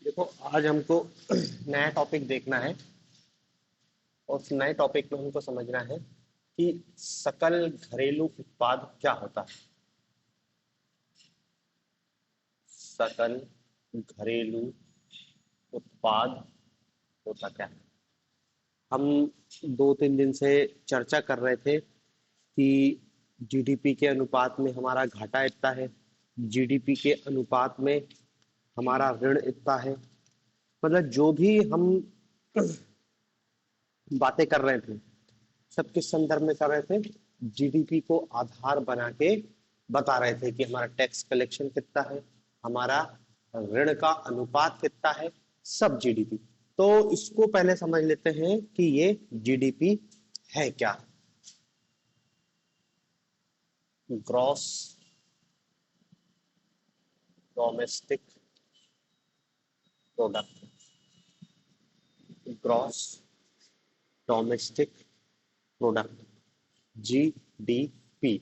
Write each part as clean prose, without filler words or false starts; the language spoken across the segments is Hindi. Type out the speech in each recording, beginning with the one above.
देखो, आज हमको नया टॉपिक देखना है और उस नए टॉपिक में हमको समझना है कि सकल घरेलू उत्पाद क्या होता है। सकल घरेलू उत्पाद होता क्या है। हम 2-3 दिन से चर्चा कर रहे थे कि जीडीपी के अनुपात में हमारा घाटा इतना है, जीडीपी के अनुपात में हमारा ऋण इतना है। मतलब जो भी हम बातें कर रहे थे सब किस संदर्भ में कर रहे थे, जीडीपी को आधार बना के बता रहे थे कि हमारा टैक्स कलेक्शन कितना है, हमारा ऋण का अनुपात कितना है, सब जीडीपी। तो इसको पहले समझ लेते हैं कि ये जीडीपी है क्या। Gross domestic product, gross domestic product, GDP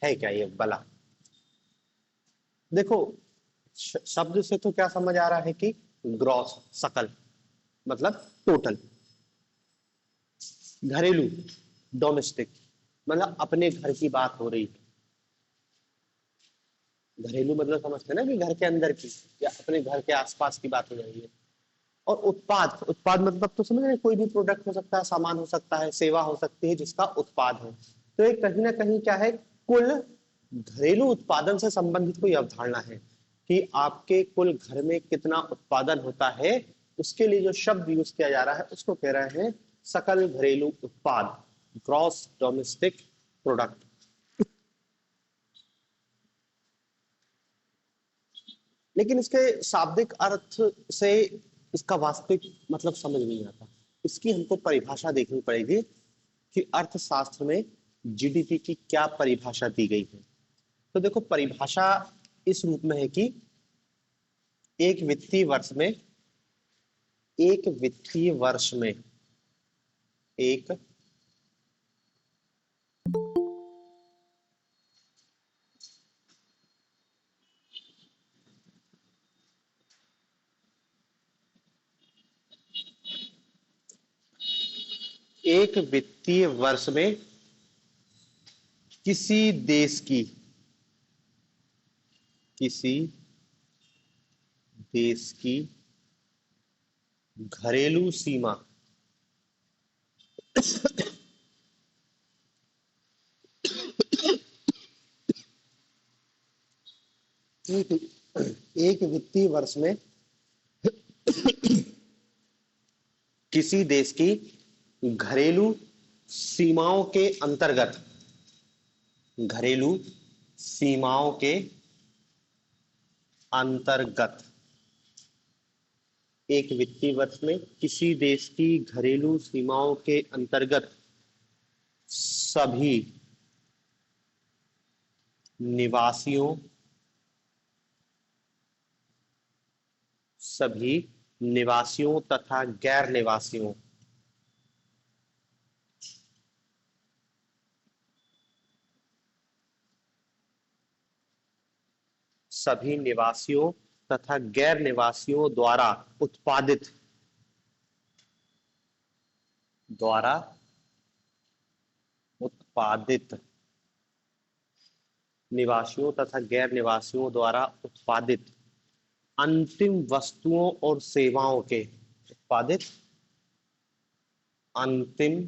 है क्या ये बला। देखो, शब्द से तो क्या समझ आ रहा है कि ग्रॉस सकल मतलब टोटल, घरेलू डोमेस्टिक मतलब अपने घर की बात हो रही है। घरेलू मतलब समझते हैं ना कि घर के अंदर की या अपने घर के आसपास की बात हो रही है। और उत्पाद, उत्पाद मतलब तो समझ रहे हैं, कोई भी प्रोडक्ट हो सकता है, सामान हो सकता है, सेवा हो सकती है जिसका उत्पाद है। तो ये कहीं ना कहीं क्या है, कुल घरेलू उत्पादन से संबंधित कोई अवधारणा है कि आपके कुल घर में कितना उत्पादन होता है। उसके लिए जो शब्द यूज किया जा रहा है उसको कह रहे हैं सकल घरेलू उत्पाद, ग्रॉस डोमेस्टिक प्रोडक्ट। लेकिन इसके शाब्दिक अर्थ से इसका वास्तविक मतलब समझ नहीं आता। इसकी हमको परिभाषा देखनी पड़ेगी कि अर्थशास्त्र में जीडीपी की क्या परिभाषा दी गई है। तो देखो, परिभाषा इस रूप में है कि एक वित्तीय वर्ष में, एक वित्तीय वर्ष में एक एक वित्तीय वर्ष में किसी देश की, किसी देश की घरेलू सीमा एक, एक वित्तीय वर्ष में किसी देश की घरेलू सीमाओं के अंतर्गत, घरेलू सीमाओं के अंतर्गत एक वित्तीय वर्ष में किसी देश की घरेलू सीमाओं के अंतर्गत सभी निवासियों, सभी निवासियों तथा गैर निवासियों, सभी निवासियों तथा गैर निवासियों द्वारा उत्पादित, द्वारा उत्पादित, निवासियों तथा गैर निवासियों द्वारा उत्पादित अंतिम वस्तुओं और सेवाओं के, उत्पादित अंतिम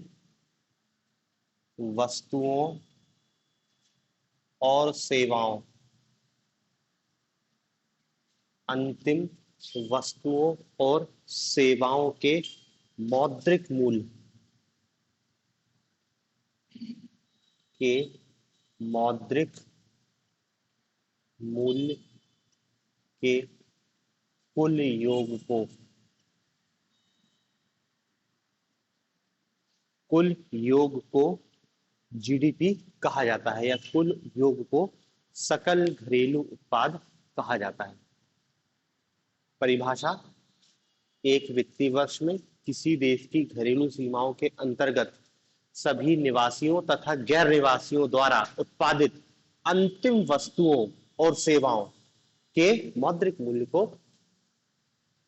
वस्तुओं और सेवाओं, अंतिम वस्तुओं और सेवाओं के मौद्रिक मूल्य के, मौद्रिक मूल्य के कुल योग को, कुल योग को जीडीपी कहा जाता है या कुल योग को सकल घरेलू उत्पाद कहा जाता है। परिभाषा, एक वित्तीय वर्ष में किसी देश की घरेलू सीमाओं के अंतर्गत सभी निवासियों तथा गैर निवासियों द्वारा उत्पादित अंतिम वस्तुओं और सेवाओं के मौद्रिक मूल्य को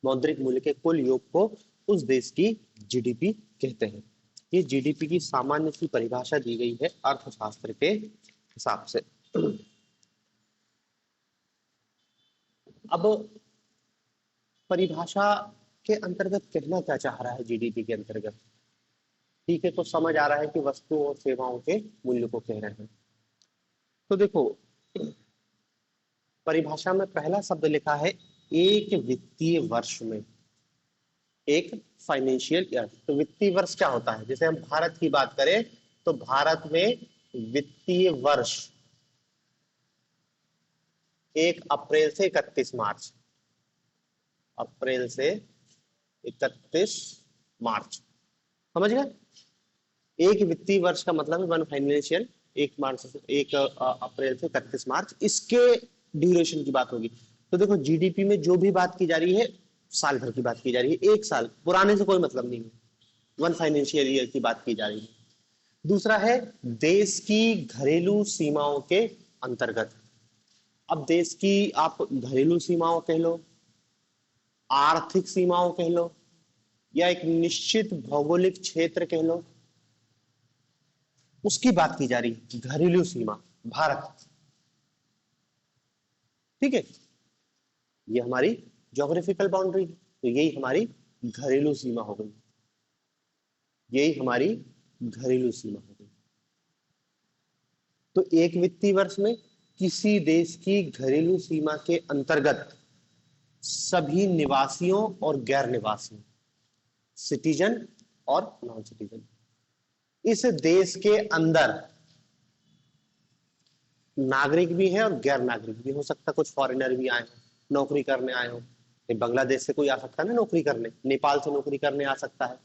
मौद्रिक मूल्य के कुल योग को उस देश की जीडीपी कहते हैं। ये जीडीपी की सामान्य सी परिभाषा दी गई है अर्थशास्त्र के हिसाब से। अब परिभाषा के अंतर्गत कहना क्या चाह रहा है जीडीपी के अंतर्गत? ठीक है, तो समझ आ रहा है कि वस्तुओं और सेवाओं के मूल्य को कह रहे हैं। तो देखो, परिभाषा में पहला शब्द लिखा है एक वित्तीय वर्ष में, एक फाइनेंशियल ईयर। तो वित्तीय वर्ष क्या होता है? जैसे हम भारत की बात करें तो भारत में वित्तीय वर्ष 1 अप्रैल से 31 मार्च, अप्रैल से 31 मार्च, समझ गए? एक वित्तीय वर्ष का मतलब है 1 फाइनेंशियल, 1 अप्रैल से 31 मार्च, इसके ड्यूरेशन की बात होगी। तो देखो, जीडीपी में जो भी बात की जा रही है साल भर की बात की जा रही है, एक साल पुराने से कोई मतलब नहीं है, 1 फाइनेंशियल ईयर की बात की जा रही है। दूसरा है देश की घरेलू सीमाओं के अंतर्गत। अब देश की आप घरेलू सीमाओं कह लो, आर्थिक सीमाओं कह लो, या एक निश्चित भौगोलिक क्षेत्र कह लो, उसकी बात की जा रही है, घरेलू सीमा भारत। ठीक है, ये हमारी ज्योग्राफिकल बाउंड्री है, तो यही हमारी घरेलू सीमा हो गई, यही हमारी घरेलू सीमा हो गई। तो एक वित्तीय वर्ष में किसी देश की घरेलू सीमा के अंतर्गत सभी निवासियों और गैर निवासियों, सिटीजन और नॉन सिटीजन, इस देश के अंदर नागरिक भी है और गैर नागरिक भी हो सकता, कुछ फॉरेनर भी आए हो, नौकरी करने आए हो। बांग्लादेश से कोई आ सकता है ना नौकरी करने, नेपाल से नौकरी करने आ सकता है,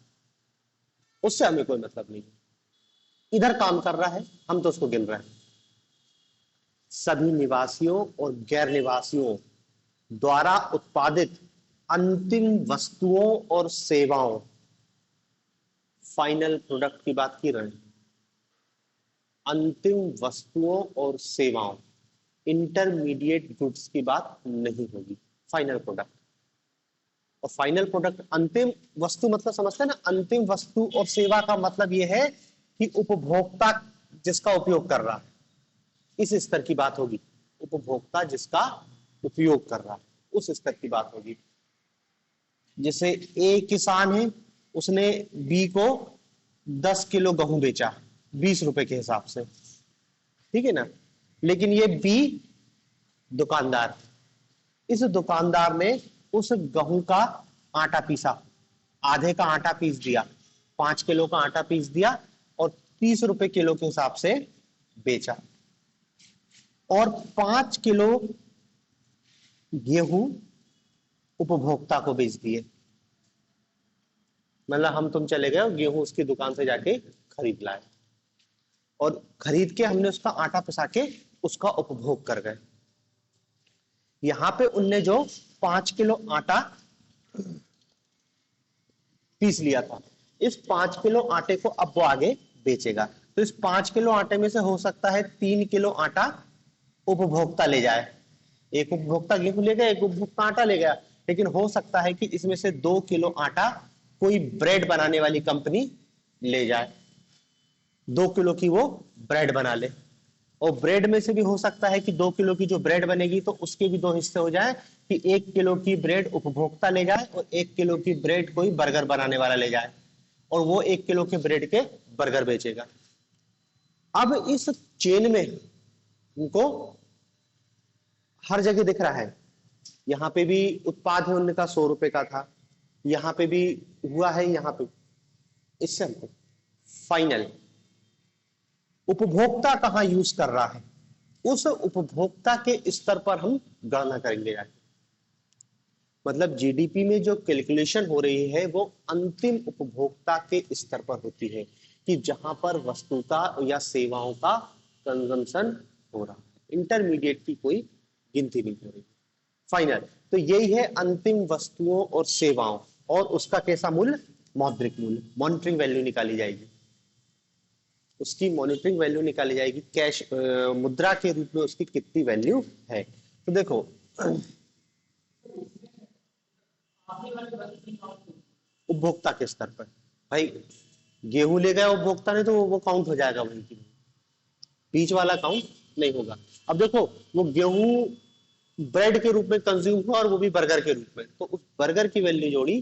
उससे हमें कोई मतलब नहीं है, इधर काम कर रहा है, हम तो उसको गिन रहे हैं। सभी निवासियों और गैर निवासियों द्वारा उत्पादित अंतिम वस्तुओं और सेवाओं, फाइनल प्रोडक्ट की बात की रहे हैं, अंतिम वस्तुओं और सेवाओं, इंटरमीडिएट गुड्स की बात नहीं होगी, फाइनल प्रोडक्ट। और फाइनल प्रोडक्ट, अंतिम वस्तु मतलब समझते हैं ना, अंतिम वस्तु और सेवा का मतलब यह है कि उपभोक्ता जिसका उपयोग कर रहा है, इस स्तर की बात होगी, उपभोक्ता जिसका उपयोग कर रहा है उस स्तर की बात होगी। जैसे एक किसान है, उसने बी को 10 किलो गेहूं बेचा 20 रुपए के हिसाब से, ठीक है ना, लेकिन ये बी दुकानदार, इस दुकानदार ने उस गेहूं का आटा पीसा, आधे का आटा पीस दिया, 5 किलो का आटा पीस दिया और 30 रुपए किलो के हिसाब से बेचा, और 5 किलो गेहूं उपभोक्ता को बेच दिए। मतलब हम तुम चले गए और गेहूं उसकी दुकान से जाके खरीद लाए, और खरीद के हमने उसका आटा पिसा के उसका उपभोग कर गए। यहां पे उनने जो 5 किलो आटा पीस लिया था, इस 5 किलो आटे को अब वो आगे बेचेगा, तो इस 5 किलो आटे में से हो सकता है 3 किलो आटा उपभोक्ता ले जाए, एक उपभोक्ता गेहूं ले गया, एक उपभोक्ता आटा ले गया, लेकिन हो सकता है कि इसमें से 2 किलो आटा कोई ब्रेड बनाने वाली कंपनी ले जाए, 2 किलो की वो ब्रेड बना ले, और ब्रेड में से भी हो सकता है कि 2 किलो की जो ब्रेड बनेगी तो उसके भी 2 हिस्से हो जाए, कि 1 किलो की ब्रेड उपभोक्ता ले जाए और 1 किलो की ब्रेड कोई बर्गर बनाने वाला ले जाए, और वो 1 किलो के ब्रेड के बर्गर बेचेगा। अब इस चेन में उनको हर जगह दिख रहा है, यहां पे भी उत्पाद है उनका 100 रुपए का था, यहां पे भी हुआ है, यहां पे, इससे हमको फाइनल उपभोक्ता कहां यूज कर रहा है, उस उपभोक्ता के स्तर पर हम गणना करेंगे जाके। मतलब जीडीपी में जो कैलकुलेशन हो रही है वो अंतिम उपभोक्ता के स्तर पर होती है, कि जहां पर वस्तु का या सेवाओं का कंजम्पशन हो रहा है, इंटरमीडिएट की कोई गिनती नहीं हो रही, फाइनल। तो यही है अंतिम वस्तुओं और सेवाओं, और उसका कैसा मूल्य, मौद्रिक मूल्य, मॉनिटरिंग वैल्यू निकाली जाएगी, उसकी मॉनिटरिंग वैल्यू निकाली जाएगी, कैश मुद्रा के रूप में उसकी कितनी वैल्यू है। तो देखो उपभोक्ता के स्तर पर। भाई गेहूं ले गया उपभोक्ता ने तो वो काउंट हो जाएगा, वहीं की बीच वाला काउंट नहीं होगा। अब देखो वो गेहूं ब्रेड के रूप में कंज्यूम हुआ और वो भी बर्गर के रूप में, तो उस बर्गर की वैल्यू जोड़ी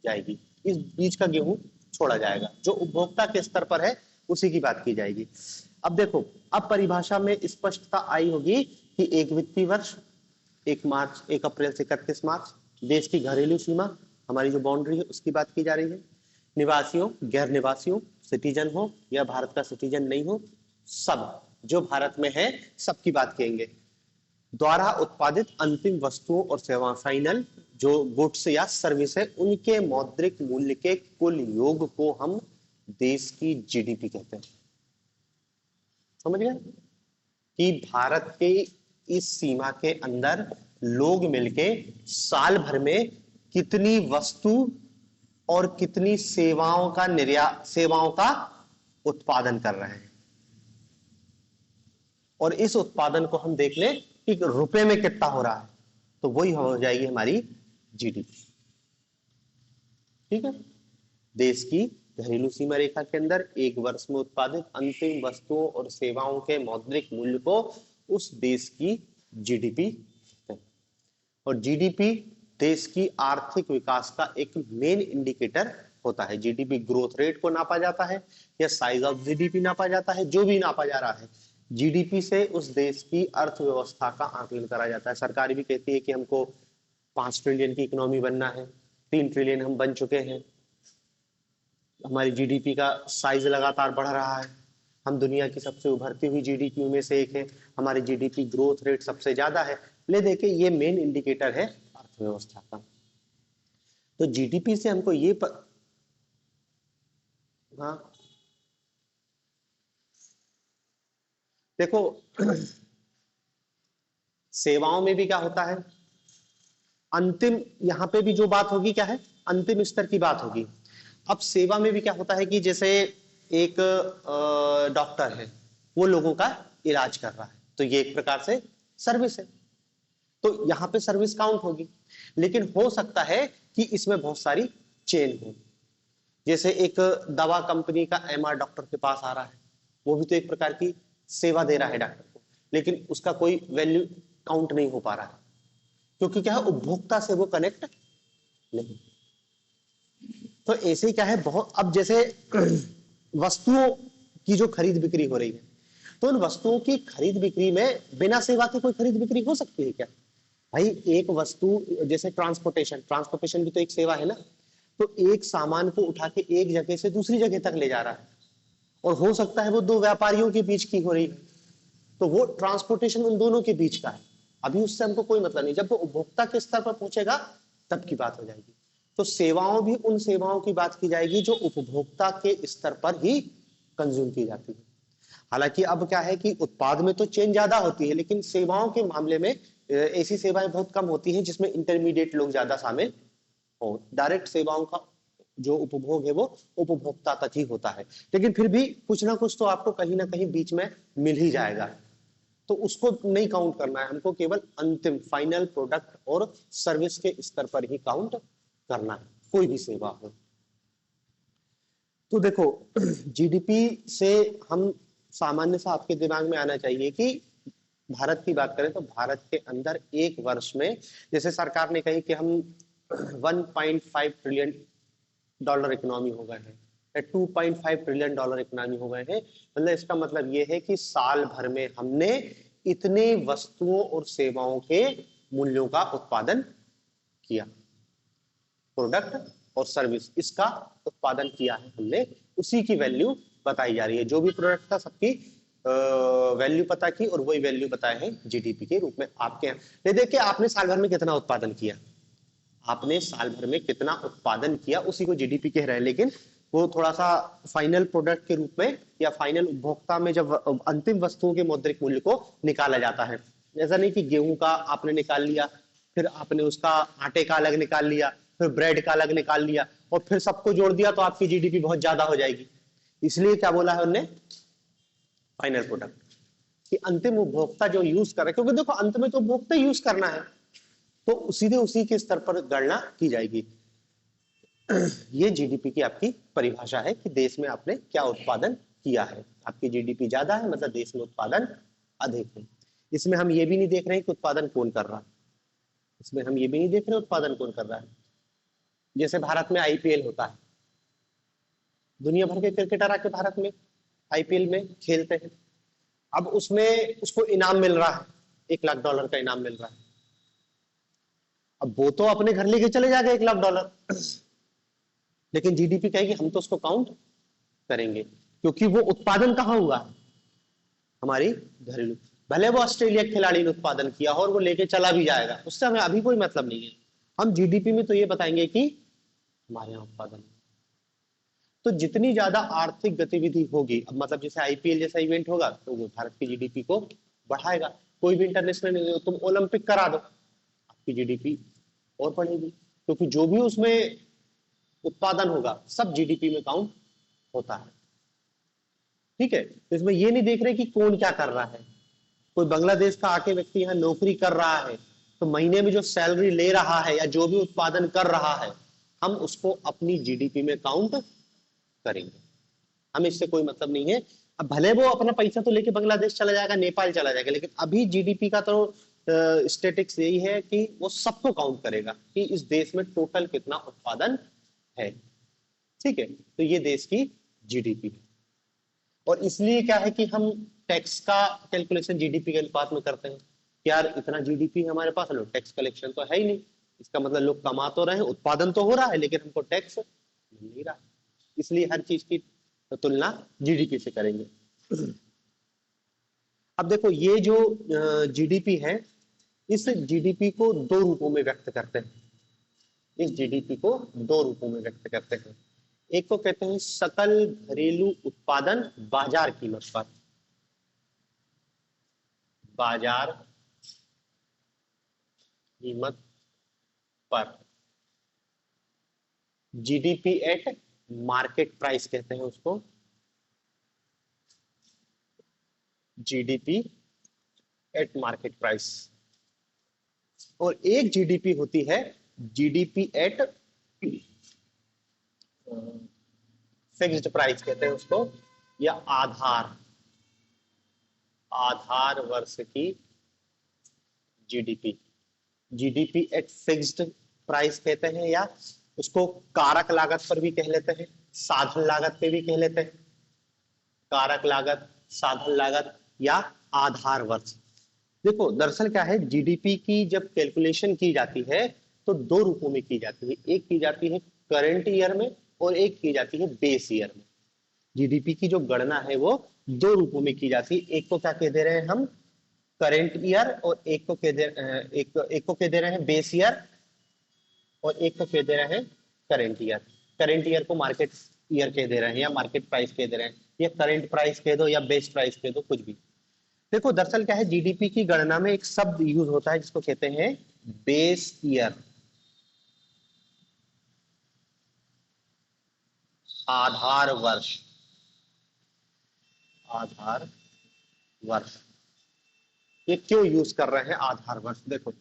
जाएगी, इस बीच का गेहूं छोड़ा जाएगा। जो उपभोक्ता के स्तर पर है उसी की बात की जाएगी। अब देखो, अब परिभाषा में स्पष्टता आई होगी कि एक वित्तीय वर्ष, 1 अप्रैल से 31 मार्च, देश की घरेलू सीमा, हमारी जो बाउंड्री है उसकी बात की जा रही है, निवासियों, गैर निवासियों, सिटीजन हो या भारत का सिटीजन नहीं हो, सब जो भारत में है सबकी बात करेंगे, द्वारा उत्पादित अंतिम वस्तुओं और सेवाएं, फाइनल जो गुड्स या सर्विस है, उनके मौद्रिक मूल्य के कुल योग को हम देश की जीडीपी कहते हैं। समझ गए कि भारत के इस सीमा के अंदर लोग मिलके साल भर में कितनी वस्तु और कितनी सेवाओं का निर्यात, सेवाओं का उत्पादन कर रहे हैं, और इस उत्पादन को हम देख लें कि रुपए में कितना हो रहा है, तो वही हो जाएगी हमारी जीडीपी। ठीक है, देश की घरेलू सीमा रेखा के अंदर एक वर्ष में उत्पादित अंतिम वस्तुओं और सेवाओं के मौद्रिक मूल्य को उस देश की जीडीपी, और जीडीपी देश की आर्थिक विकास का एक मेन इंडिकेटर होता है। जीडीपी ग्रोथ रेट को नापा जाता है या साइज ऑफ जीडीपी नापा जाता है, जो भी नापा जा रहा है, जीडीपी से उस देश की अर्थव्यवस्था का आकलन करा जाता है। सरकार भी कहती है कि हमको 5 ट्रिलियन की इकोनॉमी बनना है, 3 ट्रिलियन हम बन चुके हैं, हमारी जीडीपी का साइज लगातार बढ़ रहा है, हम दुनिया की सबसे उभरती हुई जीडीपी में से एक है, हमारी जीडीपी ग्रोथ रेट सबसे ज्यादा है। ले देखे ये मेन इंडिकेटर है अर्थव्यवस्था का। तो जीडीपी से हमको ये हाँ देखो सेवाओं में भी क्या होता है, अंतिम, यहां पे भी जो बात होगी क्या है, अंतिम स्तर की बात होगी। अब सेवा में भी क्या होता है कि जैसे एक डॉक्टर है, वो लोगों का इलाज कर रहा है, तो ये एक प्रकार से सर्विस है, तो यहां पे सर्विस काउंट होगी। लेकिन हो सकता है कि इसमें बहुत सारी चेन हो, जैसे एक दवा कंपनी का एमआर डॉक्टर के पास आ रहा है, वो भी तो एक प्रकार की सेवा दे रहा है डॉक्टर को, लेकिन उसका कोई वैल्यू काउंट नहीं हो पा रहा है, क्योंकि क्या है, उपभोक्ता से वो कनेक्ट नहीं। तो ऐसे ही क्या है, बहुत, अब जैसे वस्तुओं की जो खरीद बिक्री हो रही है, तो उन वस्तुओं की खरीद बिक्री में बिना सेवा के कोई खरीद बिक्री हो सकती है क्या? भाई एक वस्तु, जैसे ट्रांसपोर्टेशन, ट्रांसपोर्टेशन भी तो एक सेवा है ना, तो एक सामान को उठा के एक जगह से दूसरी जगह तक ले जा रहा है, और हो सकता है वो दो व्यापारियों के बीच की हो रही है, तो वो ट्रांसपोर्टेशन उन दोनों के बीच का है, अभी उससे हमको कोई मतलब नहीं। जब वो उपभोक्ता के स्तर पर पहुंचेगा तब की बात हो जाएगी। तो सेवाओं भी उन सेवाओं की बात की जाएगी जो उपभोक्ता के स्तर पर ही कंज्यूम की जाती है। हालांकि अब क्या है कि उत्पाद में तो चेन ज्यादा होती है, लेकिन सेवाओं के मामले में ऐसी सेवाएं बहुत कम होती हैं जिसमें इंटरमीडिएट लोग ज्यादा शामिल हो। डायरेक्ट सेवाओं का जो उपभोग है वो उपभोक्ता तक ही होता है, लेकिन फिर भी कुछ ना कुछ तो आपको कहीं ना कहीं बीच में मिल ही जाएगा, तो उसको नहीं काउंट करना है हमको, केवल अंतिम फाइनल प्रोडक्ट और सर्विस के स्तर पर ही काउंट करना है, कोई भी सेवा हो। तो देखो जीडीपी से हम सामान्य सा आपके दिमाग में आना चाहिए कि भारत की बात करें तो भारत के अंदर एक वर्ष में, जैसे सरकार ने कही कि हम 1.5 ट्रिलियन डॉलर इकोनॉमी हो गए हैं, 2.5 ट्रिलियन डॉलर इकोनॉमी हो गए हैं, मतलब इसका मतलब ये है कि साल भर में हमने इतने वस्तुओं और सेवाओं के मूल्यों का उत्पादन किया, प्रोडक्ट और सर्विस, इसका उत्पादन किया है हमने, उसी की वैल्यू बताई जा रही है। जो भी प्रोडक्ट था सबकी वैल्यू पता की, और वही वैल्यू बताए हैं जीडीपी के रूप में आपके यहाँ। देखिए आपने साल भर में कितना उत्पादन किया, आपने साल भर में कितना उत्पादन किया, उसी को जीडीपी कह रहे हैं, लेकिन वो थोड़ा सा फाइनल प्रोडक्ट के रूप में या फाइनल उपभोक्ता में जब अंतिम वस्तुओं के मौद्रिक मूल्य को निकाला जाता है, ऐसा नहीं कि गेहूं का आपने निकाल लिया, फिर आपने उसका आटे का अलग निकाल लिया, फिर ब्रेड का अलग निकाल लिया, और फिर सबको जोड़ दिया तो आपकी जीडीपी बहुत ज्यादा हो जाएगी। इसलिए क्या बोला है उन्होंने, फाइनल प्रोडक्ट, कि अंतिम उपभोक्ता जो यूज कर रहा है, क्योंकि देखो अंत में तो उपभोक्ता यूज करना है, तो सीधे उसी के स्तर पर गणना की जाएगी। ये जीडीपी की आपकी परिभाषा है कि देश में आपने क्या उत्पादन किया है। आपकी जीडीपी ज्यादा है मतलब देश में उत्पादन अधिक है। इसमें हम ये भी नहीं देख रहे हैं कि उत्पादन कौन कर रहा है, इसमें हम ये भी नहीं देख रहे उत्पादन कौन कर रहा है। जैसे भारत में आईपीएल होता है, दुनिया भर के क्रिकेटर आके भारत में आईपीएल में खेलते हैं। अब उसमें उसको इनाम मिल रहा है, $1 लाख का इनाम मिल रहा है। अब वो तो अपने घर लेके चले जाएगा $1 लाख, लेकिन जीडीपी कहेगी हम तो उसको काउंट करेंगे, क्योंकि वो उत्पादन कहां हुआ, हमारी घरेलू। भले वो ऑस्ट्रेलिया के खिलाड़ी ने उत्पादन किया और वो लेके चला भी जाएगा, उससे हमें अभी कोई मतलब नहीं है। हम जीडीपी में तो ये बताएंगे कि हमारे यहाँ उत्पादन। तो जितनी ज्यादा आर्थिक गतिविधि होगी, अब मतलब जैसे आईपीएल जैसा इवेंट होगा तो वो भारत की जीडीपी को बढ़ाएगा। कोई भी इंटरनेशनल, तुम ओलंपिक करा दो, आपकी जीडीपी और बढ़ेगी, क्योंकि जो भी उसमें उत्पादन होगा सब जीडीपी में काउंट होता है। ठीक है, तो इसमें ये नहीं देख रहे कि कौन क्या कर रहा है। कोई बांग्लादेश का आके व्यक्ति यहाँ नौकरी कर रहा है तो महीने में जो सैलरी ले रहा है या जो भी उत्पादन कर रहा है, हम उसको अपनी जीडीपी में काउंट करेंगे। हमें इससे कोई मतलब नहीं है। अब भले वो अपना पैसा तो लेके बांग्लादेश चला जाएगा, नेपाल चला जाएगा, लेकिन अभी जीडीपी का तो स्टेटिक्स यही है कि वो सबको काउंट करेगा कि इस देश में टोटल कितना उत्पादन है। ठीक है, तो ये देश की जीडीपी है। और इसलिए क्या है कि हम टैक्स का कैलकुलेशन जीडीपी के अनुपात में करते हैं। यार इतना जीडीपी हमारे पास, लो टैक्स कलेक्शन तो है ही नहीं, इसका मतलब लोग कमा तो रहे हैं, उत्पादन तो हो रहा है, लेकिन हमको टैक्स मिल नहीं रहा। इसलिए हर चीज की तुलना जीडीपी से करेंगे। अब देखो ये जो जीडीपी है, इस जीडीपी को दो रूपों में व्यक्त करते हैं। इस जीडीपी को दो रूपों में व्यक्त करते हैं। एक को कहते हैं सकल घरेलू उत्पादन बाजार कीमत पर, बाजार कीमत पर, जीडीपी एट मार्केट प्राइस कहते हैं उसको, जीडीपी एट मार्केट प्राइस। और एक जीडीपी होती है जीडीपी एट फिक्स्ड प्राइस कहते हैं उसको, या आधार, आधार वर्ष की GDP, GDP at fixed price कहते हैं, या उसको कारक लागत पर भी कह लेते हैं, साधन लागत पे भी कह लेते हैं। कारक लागत, साधन लागत या आधार वर्ष। देखो दरअसल क्या है, जीडीपी की जब कैलकुलेशन की जाती है तो दो रूपों में की जाती है। एक की जाती है करंट ईयर में और एक की जाती है बेस ईयर में। जीडीपी की जो गणना है वो दो रूपों में की जाती है। एक को क्या कह दे रहे हैं हम, करंट ईयर, और एक को कह दे रहे हैं बेस ईयर, और एक को कह दे रहे हैं करंट ईयर। करंट ईयर को मार्केट ईयर कह दे रहे हैं या मार्केट प्राइस कह दे रहे हैं, या करंट प्राइस कह दो या बेस प्राइस कह दो, कुछ भी। देखो दरअसल क्या है, जीडीपी की गणना में एक शब्द यूज होता है जिसको कहते हैं बेस ईयर, आधार वर्ष, आधार वर्ष। ये क्यों यूज कर रहे हैं आधार वर्ष? देखो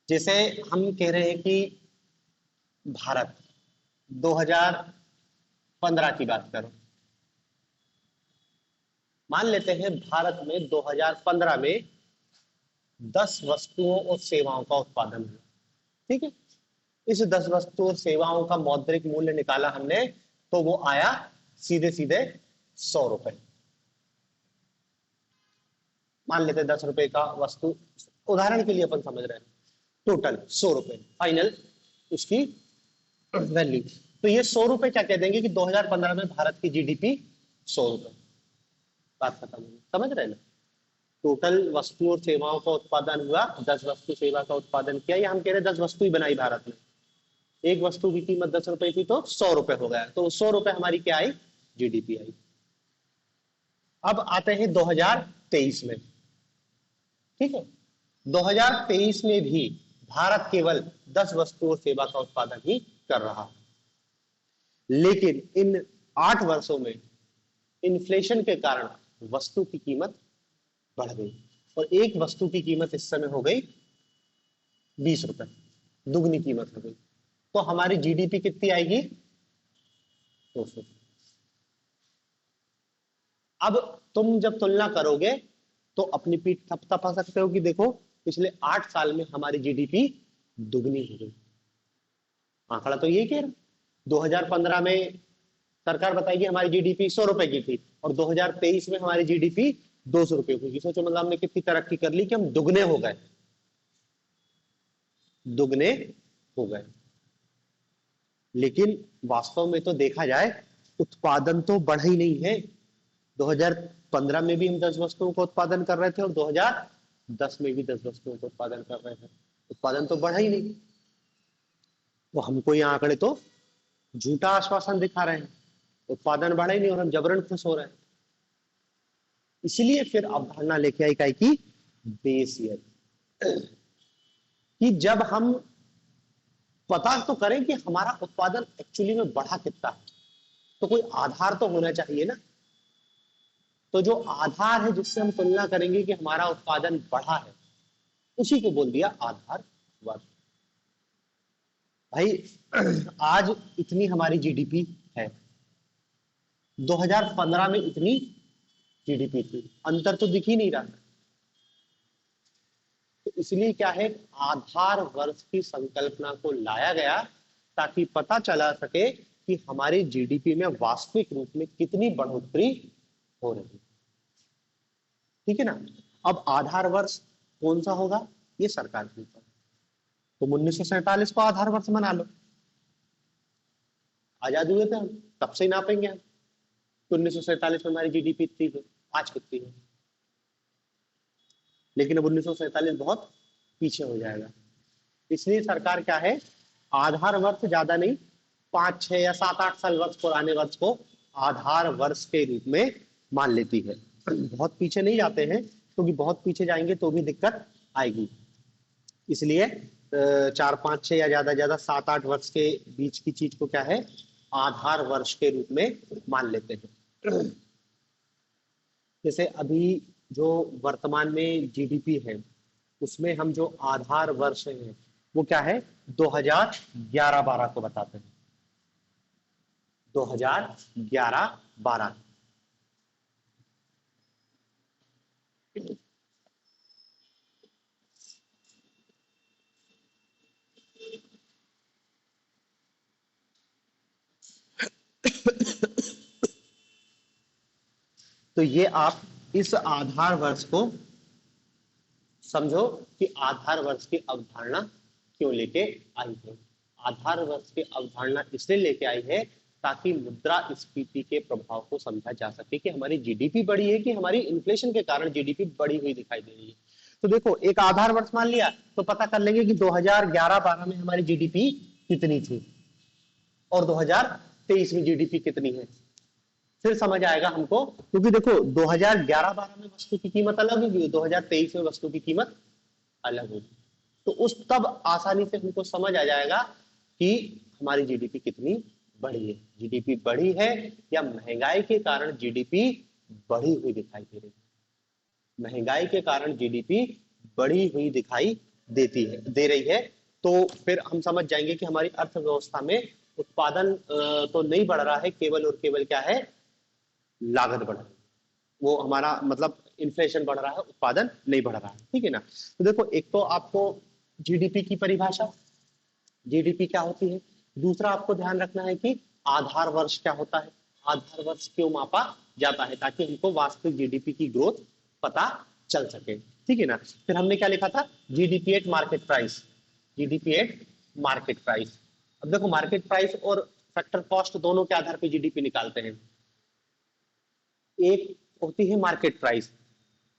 जैसे हम कह रहे हैं कि भारत 2015 की बात करो, मान लेते हैं भारत में 2015 में 10 वस्तुओं और सेवाओं का उत्पादन हुआ। ठीक है, इस 10 वस्तुओं और सेवाओं का मौद्रिक मूल्य निकाला हमने तो वो आया सीधे सीधे 100 रुपए। मान लेते हैं 10 रुपए का वस्तु, उदाहरण के लिए अपन समझ रहे हैं, टोटल 100 रुपए फाइनल उसकी वैल्यू। तो ये 100 रुपए क्या कह देंगे कि 2015 में भारत की जीडीपी 100 रुपए। बात खत्म होगी, समझ रहे हैं ना? टोटल वस्तु और सेवाओं का उत्पादन हुआ, 10 वस्तु सेवा का उत्पादन किया, या हम कह रहे 10 वस्तु ही बनाई भारत में, एक वस्तु की कीमत 10 रुपए थी तो 100 रुपए हो गया, तो 100 रुपए हमारी क्या आई, जीडीपी आई। अब आते हैं 2023 में। ठीक है, 2023 में भी भारत केवल 10 वस्तु और सेवा का उत्पादन ही कर रहा है, लेकिन इन 8 वर्षों में इन्फ्लेशन के कारण वस्तु की कीमत बढ़ गई, और एक वस्तु की कीमत इस समय हो गई 20 रुपए, दुगनी कीमत हो गई। तो हमारी जीडीपी कितनी आएगी? 200। अब तुम जब तुलना करोगे तो अपनी पीठ थपथपा सकते हो कि देखो पिछले 8 साल में हमारी जीडीपी दुगनी हो गई। आंकड़ा तो ये कह रहा। 2015 में सरकार बताएगी हमारी जीडीपी 100 रुपए की थी और 2023 में हमारी जीडीपी 200 रुपए की। सोचो मतलब हमने कितनी तरक्की कर ली कि हम दुगने हो गए, दुगने हो गए। लेकिन वास्तव में तो देखा जाए उत्पादन तो बढ़ा ही नहीं है। 2015 में भी हम 10 वस्तुओं का उत्पादन कर रहे थे और 2010 में भी 10 वस्तुओं का उत्पादन कर रहे थे। उत्पादन तो बढ़ा ही नहीं। तो हमको ये आंकड़े तो झूठा आश्वासन दिखा रहे हैं, उत्पादन बढ़ा ही नहीं और हम जबरन खुश हो रहे हैं। इसलिए फिर अवधारणा लेके आई काय की बेस ईयर, कि जब हम पता तो करें कि हमारा उत्पादन एक्चुअली में बढ़ा कितना है, तो कोई आधार तो होना चाहिए ना। तो जो आधार है जिससे हम तुलना करेंगे कि हमारा उत्पादन बढ़ा है, उसी को बोल दिया आधारवाद। भाई आज इतनी हमारी जीडीपी है, 2015 में इतनी जीडीपी थी, अंतर तो दिख ही नहीं रहा। तो इसलिए क्या है, आधार वर्ष की संकल्पना को लाया गया ताकि पता चला सके कि हमारी जीडीपी में वास्तविक रूप में कितनी बढ़ोतरी हो रही है। ठीक है ना। अब आधार वर्ष कौन सा होगा ये सरकार के ऊपर। तुम 1947 को आधार वर्ष मना लो, आजाद हुए थे हम, तब से ही नापेंगे हम। तो 1947 में हमारी जीडीपी इतनी थी, आज कितनी है। लेकिन अब 1947 बहुत पीछे हो जाएगा। इसलिए सरकार क्या है, आधार वर्ष ज्यादा नहीं, 5, 6 या 7, 8 साल वर्ष पुराने वर्ष को आधार वर्ष के रूप में मान लेती है। बहुत पीछे नहीं जाते हैं, क्योंकि बहुत पीछे जाएंगे तो भी दिक्कत आएगी। इसलिए 4, 5, 6 या ज्यादा 7, 8 वर्ष के बीच की चीज को क्या है, आधार वर्ष के रूप में मान लेते हैं। जैसे अभी जो वर्तमान में जीडीपी है, उसमें हम जो आधार वर्ष है वो क्या है, 2011-12 को बताते हैं। 2011-12। तो ये आप इस आधार वर्ष को समझो कि आधार वर्ष की अवधारणा क्यों लेके आई है। आधार वर्ष की अवधारणा इसलिए लेके आई है ताकि मुद्रास्फीति के प्रभाव को समझा जा सके कि हमारी जीडीपी बढ़ी है कि हमारी इन्फ्लेशन के कारण जीडीपी बढ़ी हुई दिखाई दे रही है। तो देखो एक आधार वर्ष मान लिया तो पता कर लेंगे कि 2011-12 में हमारी जीडीपी कितनी थी और 2023 में जीडीपी कितनी है। फिर समझ आएगा हमको, क्योंकि देखो 2011-12 में वस्तु की कीमत अलग होगी, 2023 में वस्तु की कीमत अलग होगी। तो उस तब आसानी से हमको समझ आ जाएगा कि हमारी जीडीपी कितनी बढ़ी है। जीडीपी बढ़ी है या महंगाई के कारण जीडीपी बढ़ी हुई दिखाई दे रही है। महंगाई के कारण जीडीपी बढ़ी हुई दिखाई दे रही है। तो फिर हम समझ जाएंगे कि हमारी अर्थव्यवस्था में उत्पादन तो नहीं बढ़ रहा है, केवल और केवल क्या है, लागत बढ़ रही है। वो हमारा मतलब इन्फ्लेशन बढ़ रहा है, उत्पादन नहीं बढ़ रहा है। ठीक है ना। तो देखो एक तो आपको जीडीपी की परिभाषा, जीडीपी क्या होती है। दूसरा आपको ध्यान रखना है कि आधार वर्ष क्या होता है, आधार वर्ष क्यों मापा जाता है, ताकि हमको वास्तविक जीडीपी की ग्रोथ पता चल सके। ठीक है ना। फिर हमने क्या लिखा था, GDP at market price, GDP at market price. अब देखो मार्केट प्राइस और फैक्टर कॉस्ट दोनों के आधार पर जीडीपी निकालते हैं। एक होती है market price,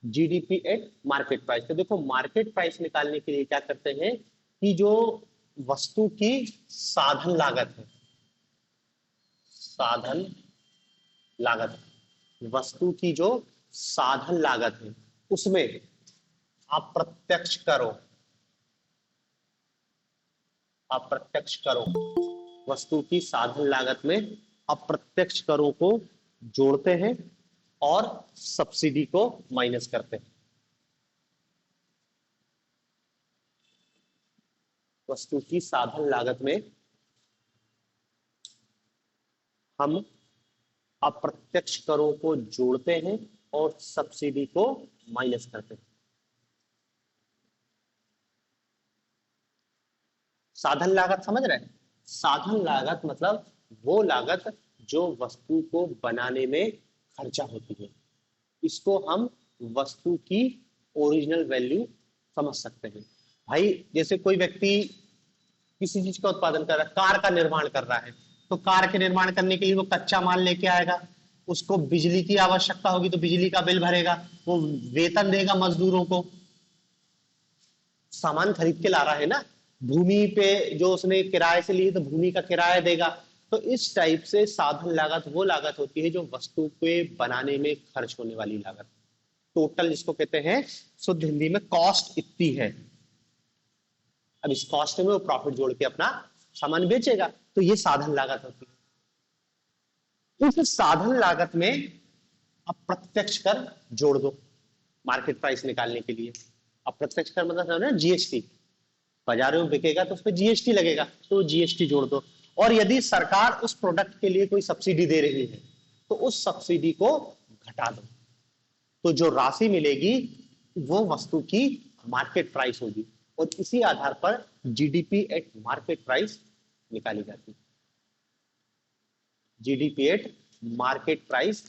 GDP at market price. तो देखो मार्केट प्राइस निकालने के लिए क्या करते हैं कि जो वस्तु की साधन लागत है, साधन लागत, वस्तु की जो साधन लागत है उसमें अप्रत्यक्ष करो, अप्रत्यक्ष करो, वस्तु की साधन लागत में अप्रत्यक्ष करों को जोड़ते हैं और सब्सिडी को माइनस करते हैं। वस्तु की साधन लागत में हम अप्रत्यक्ष करों को जोड़ते हैं और सब्सिडी को माइनस करते हैं। साधन लागत समझ रहे हैं? साधन लागत मतलब वो लागत जो वस्तु को बनाने में खर्चा होती है, इसको हम वस्तु की ओरिजिनल वैल्यू समझ सकते हैं। भाई जैसे कोई व्यक्ति किसी चीज का उत्पादन कर रहा है, कार का निर्माण कर रहा है, तो कार के निर्माण करने के लिए वो कच्चा माल लेके आएगा, उसको बिजली की आवश्यकता होगी तो बिजली का बिल भरेगा, वो वेतन देगा मजदूरों को, सामान खरीद के ला रहा है ना, भूमि पे जो उसने किराए से ली तो भूमि का किराया देगा। तो इस टाइप से साधन लागत वो लागत होती है जो वस्तु के बनाने में खर्च होने वाली लागत, टोटल जिसको कहते हैं शुद्ध हिंदी में कॉस्ट इतनी है। अब इस कॉस्ट में वो प्रॉफिट जोड़ के अपना सामान बेचेगा, तो ये साधन लागत होती है। इस साधन लागत में अप्रत्यक्ष कर जोड़ दो मार्केट प्राइस निकालने के लिए। अप्रत्यक्ष कर मतलब जीएसटी, बाजारों में बिकेगा तो उस पर जीएसटी लगेगा, तो जीएसटी जोड़ दो। और यदि सरकार उस प्रोडक्ट के लिए कोई सब्सिडी दे रही है तो उस सब्सिडी को घटा दो, तो जो राशि मिलेगी वो वस्तु की मार्केट प्राइस होगी, और इसी आधार पर जीडीपी एट मार्केट प्राइस निकाली जाती है। जीडीपी एट मार्केट प्राइस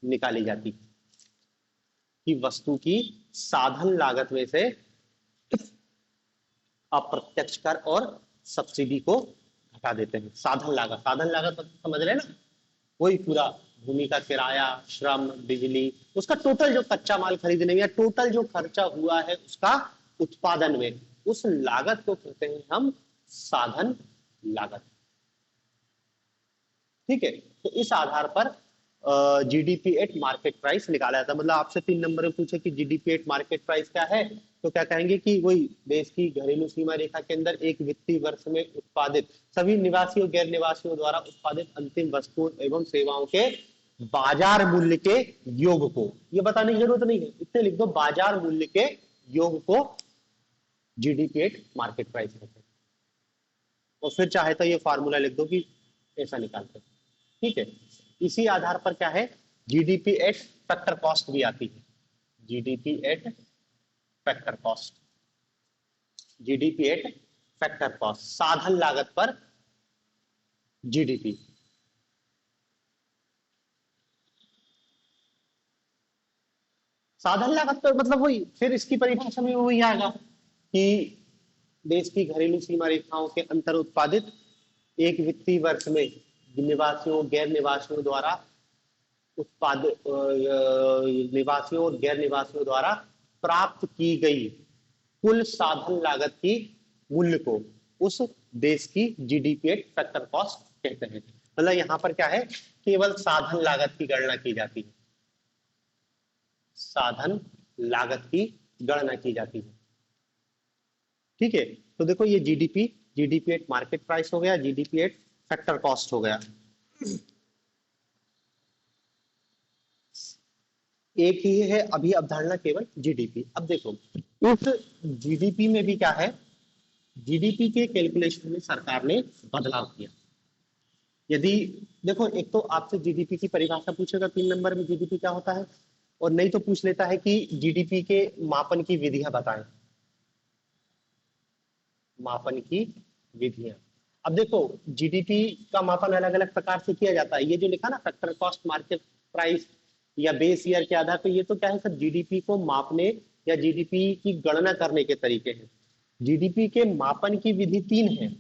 निकाली जाती है कि वस्तु की साधन लागत में से अप्रत्यक्ष कर और सब्सिडी को घटा देते हैं। साधन लागत, साधन लागत मतलब समझ रहे हैं ना, वही पूरा भूमि का किराया, श्रम, बिजली, उसका टोटल जो कच्चा माल खरीदने में या टोटल जो खर्चा हुआ है उसका उत्पादन में, उस लागत को कहते हैं हम साधन लागत। ठीक है, तो इस आधार पर जीडीपी एट मार्केट प्राइस निकाला जाता है। मतलब आपसे 3 नंबर में पूछे कि जीडीपी एट मार्केट प्राइस क्या है, तो क्या कहेंगे कि वही देश की घरेलू सीमा रेखा के अंदर एक वित्तीय वर्ष में उत्पादित सभी निवासी और गैर निवासियों द्वारा उत्पादित अंतिम वस्तुओं एवं सेवाओं के बाजार मूल्य के योग को, ये बताने की जरूरत नहीं है, इतने लिख दो, बाजार मूल्य के योग को जीडीपी एट मार्केट प्राइस कहते हैं। और फिर चाहे तो ये फार्मूला लिख दो कि ऐसा निकालते हैं। ठीक है, इसी आधार पर क्या है, जीडीपी एट फैक्टर कॉस्ट भी आती है। GDP at factor cost, GDP at factor cost, साधन लागत पर जीडीपी। साधन लागत पर मतलब वही, फिर इसकी परिभाषा में वही आएगा कि देश की घरेलू सीमा रेखाओं के अंतर उत्पादित एक वित्तीय वर्ष में निवासियों गैर निवासियों द्वारा उत्पादित निवासियों और गैर निवासियों द्वारा प्राप्त की गई कुल साधन लागत की मूल्य को उस देश की जीडीपी एट फैक्टर कॉस्ट कहते हैं। मतलब यहां पर क्या है, केवल साधन लागत की गणना की जाती है, साधन लागत की गणना की जाती है। ठीक है, तो देखो ये GDP, GDP at market price हो गया, जीडीपी एट फैक्टर कॉस्ट हो गया। एक ही है अभी अवधारणा केवल जीडीपी। अब देखो इस जीडीपी में भी क्या है, जीडीपी के कैलकुलेशन में सरकार ने बदलाव किया। यदि देखो, एक तो आपसे जीडीपी की परिभाषा पूछेगा 3 नंबर में, जीडीपी क्या होता है, और नहीं तो पूछ लेता है कि जीडीपी के मापन की विधियां बताएं, मापन की विधियां। अब देखो जीडीपी का मापन अलग अलग प्रकार से किया जाता है, ये जो लिखा ना फैक्टर कॉस्ट, मार्केट प्राइस या बेस ईयर के आधार पर, ये तो क्या है सर, जीडीपी को मापने या जीडीपी की गणना करने के तरीके हैं। जीडीपी के मापन की विधि 3 है।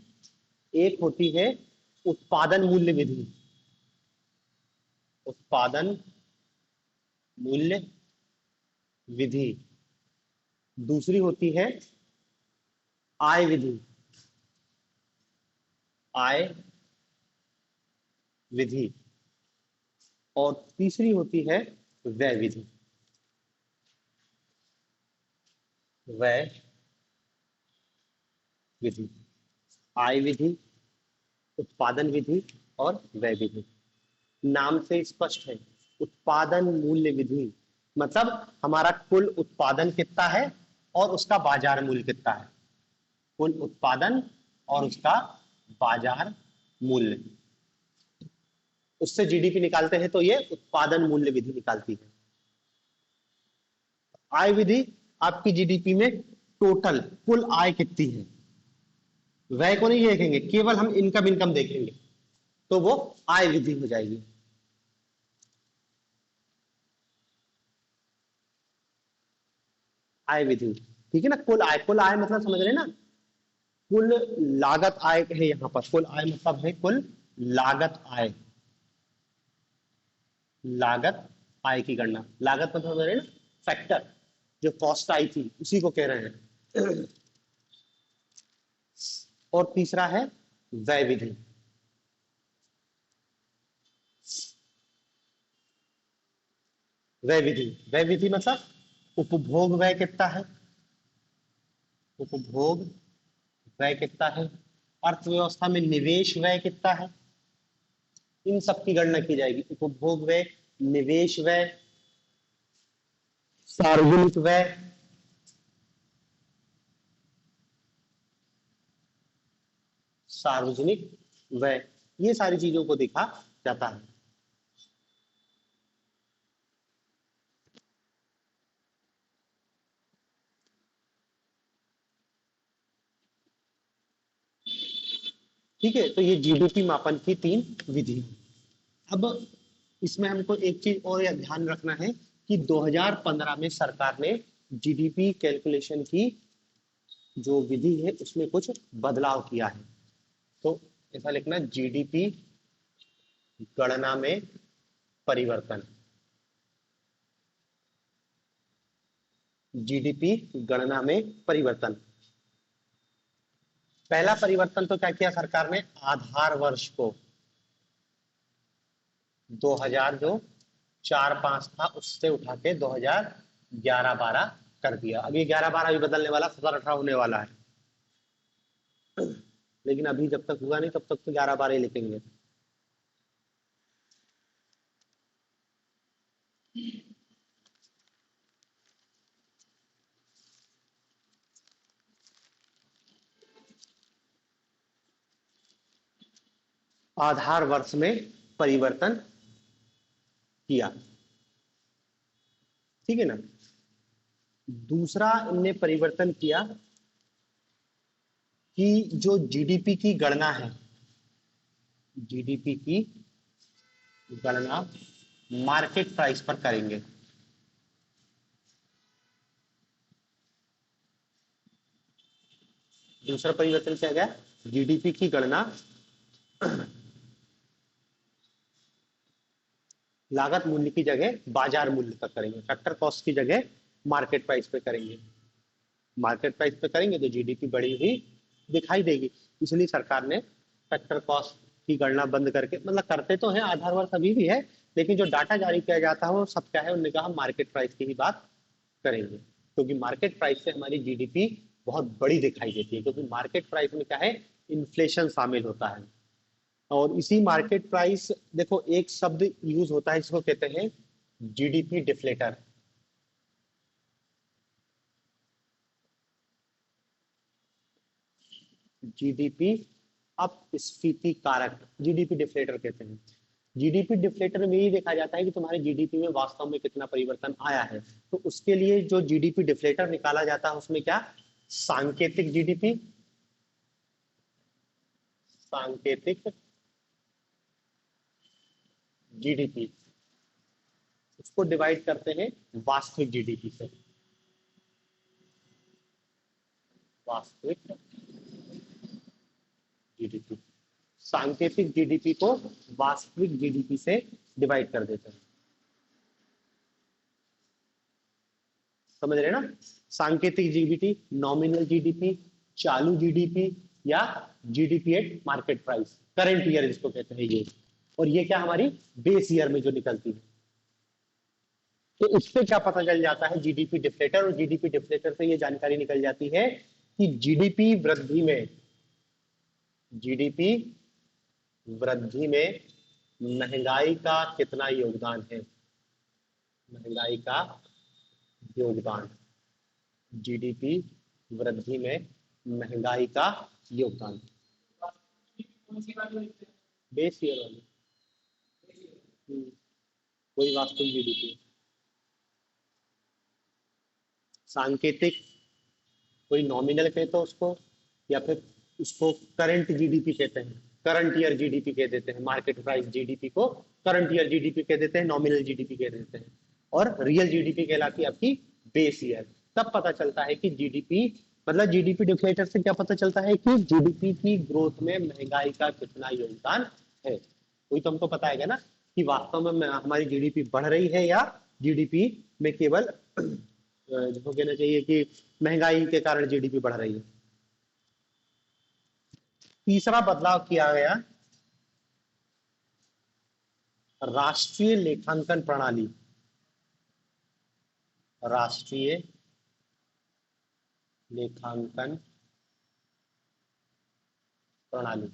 एक होती है उत्पादन मूल्य विधि, उत्पादन मूल्य विधि। दूसरी होती है आय विधि, आय विधि। और तीसरी होती है व्यय विधि, व्यय विधि। आय विधि, उत्पादन विधि और व्यय विधि। नाम से स्पष्ट है, उत्पादन मूल्य विधि मतलब हमारा कुल उत्पादन कितना है और उसका बाजार मूल्य कितना है, कुल उत्पादन और उसका बाजार मूल्य, उससे जीडीपी निकालते हैं तो ये उत्पादन मूल्य विधि निकालती है। आय विधि आपकी जीडीपी में टोटल कुल आय कितनी है, व्यय को नहीं देखेंगे, केवल हम इनकम इनकम देखेंगे, तो वो आय विधि हो जाएगी। आय विधि, ठीक है ना। कुल आय मतलब समझ रहे हैं ना, कुल लागत आय है, यहां पर कुल आय मतलब है कुल लागत आय, लागत आय की गणना, लागत मतलब समझ रहे हैं ना, फैक्टर जो कॉस्ट आई थी उसी को कह रहे हैं। और तीसरा है व्यय विधि, व्यय विधि, व्यय विधि मतलब उपभोग व्यय कितना है, उपभोग व्यय कितना है, अर्थव्यवस्था में निवेश व्यय कितना है, इन सब की गणना की जाएगी। उपभोग व्यय, निवेश व्यय, सार्वजनिक व्यय, सार्वजनिक व्यय, ये सारी चीजों को देखा जाता है। ठीक है, तो ये जीडीपी मापन की 3 विधि। अब इसमें हमको एक चीज और ध्यान रखना है कि 2015 में सरकार ने जीडीपी कैलकुलेशन की जो विधि है उसमें कुछ बदलाव किया है। तो ऐसा लिखना, जीडीपी गणना में परिवर्तन, जीडीपी गणना में परिवर्तन। पहला परिवर्तन तो क्या किया सरकार ने, आधार वर्ष को 2000 जो 4-5 था उससे उठा के 2011-12 कर दिया। अभी 11-12 भी बदलने वाला, 17-18 होने वाला है, लेकिन अभी जब तक हुआ नहीं तब तक तो 11-12 ही लिखेंगे। आधार वर्ष में परिवर्तन किया, ठीक है ना। दूसरा इनने परिवर्तन किया कि जो जीडीपी की गणना है, जीडीपी की गणना मार्केट प्राइस पर करेंगे। दूसरा परिवर्तन क्या गया, जीडीपी की गणना लागत मूल्य की जगह बाजार मूल्य पर करेंगे, फैक्टर कॉस्ट की जगह मार्केट प्राइस पे करेंगे। मार्केट प्राइस पे करेंगे तो जीडीपी बढ़ी हुई दिखाई देगी। इसलिए सरकार ने फैक्टर कॉस्ट की गणना बंद करके, मतलब करते तो हैं, आधार वर्ष अभी भी है, लेकिन जो डाटा जारी किया जाता है वो सब क्या है, उन्होंने कहा मार्केट प्राइस की ही बात करेंगे, क्योंकि मार्केट प्राइस से हमारी जीडीपी बहुत बड़ी दिखाई देती है, क्योंकि मार्केट प्राइस में क्या है, इन्फ्लेशन शामिल होता है। और इसी मार्केट प्राइस, देखो एक शब्द यूज होता है जिसको कहते हैं जीडीपी डिफ्लेटर। जीडीपी अपस्फीति कारक, जीडीपी डिफ्लेटर कहते हैं। जीडीपी डिफ्लेटर में ये देखा जाता है कि तुम्हारे जीडीपी में वास्तव में कितना परिवर्तन आया है। तो उसके लिए जो जीडीपी डिफ्लेटर निकाला जाता है उसमें क्या, सांकेतिक जीडीपी, सांकेतिक जीडीपी, उसको डिवाइड करते हैं वास्तविक जीडीपी से, वास्तविक जीडीपी, सांकेतिक जीडीपी को वास्तविक जीडीपी से डिवाइड कर देते हैं। समझ रहे ना, सांकेतिक जीडीपी, नॉमिनल जीडीपी, चालू जीडीपी, या GDP at market price, current year जिसको कहते हैं ये। और ये क्या हमारी बेस ईयर में जो निकलती है। तो इससे क्या पता चल जाता है, जीडीपी डिफ्लेटर, और जीडीपी डिफ्लेटर से ये जानकारी निकल जाती है कि जीडीपी वृद्धि में, जीडीपी वृद्धि में महंगाई का कितना योगदान है, महंगाई का योगदान जीडीपी वृद्धि में महंगाई का योगदान। बेस ईयर वाली। वही वास्तविक जीडीपी। सांकेतिक, कोई नॉमिनल कहते हैं उसको, या फिर उसको करंट जीडीपी कहते हैं, करंट ईयर जीडीपी कह देते हैं, मार्केट प्राइस जीडीपी को करंट ईयर जीडीपी कह देते हैं, नॉमिनल जीडीपी कह देते हैं। और रियल जीडीपी कहलाती है आपकी बेस ईयर। तब पता चलता है कि जीडीपी, मतलब जीडीपी डिफलेटर से क्या पता चलता है कि जीडीपी की ग्रोथ में महंगाई का कितना योगदान है। वही तो हमको पता है ना कि वास्तव में हमारी जीडीपी बढ़ रही है या जीडीपी में केवल जिसको कहना चाहिए कि महंगाई के कारण जीडीपी बढ़ रही है। तीसरा बदलाव किया गया राष्ट्रीय लेखांकन प्रणाली। राष्ट्रीय लेखांकन प्रणाली।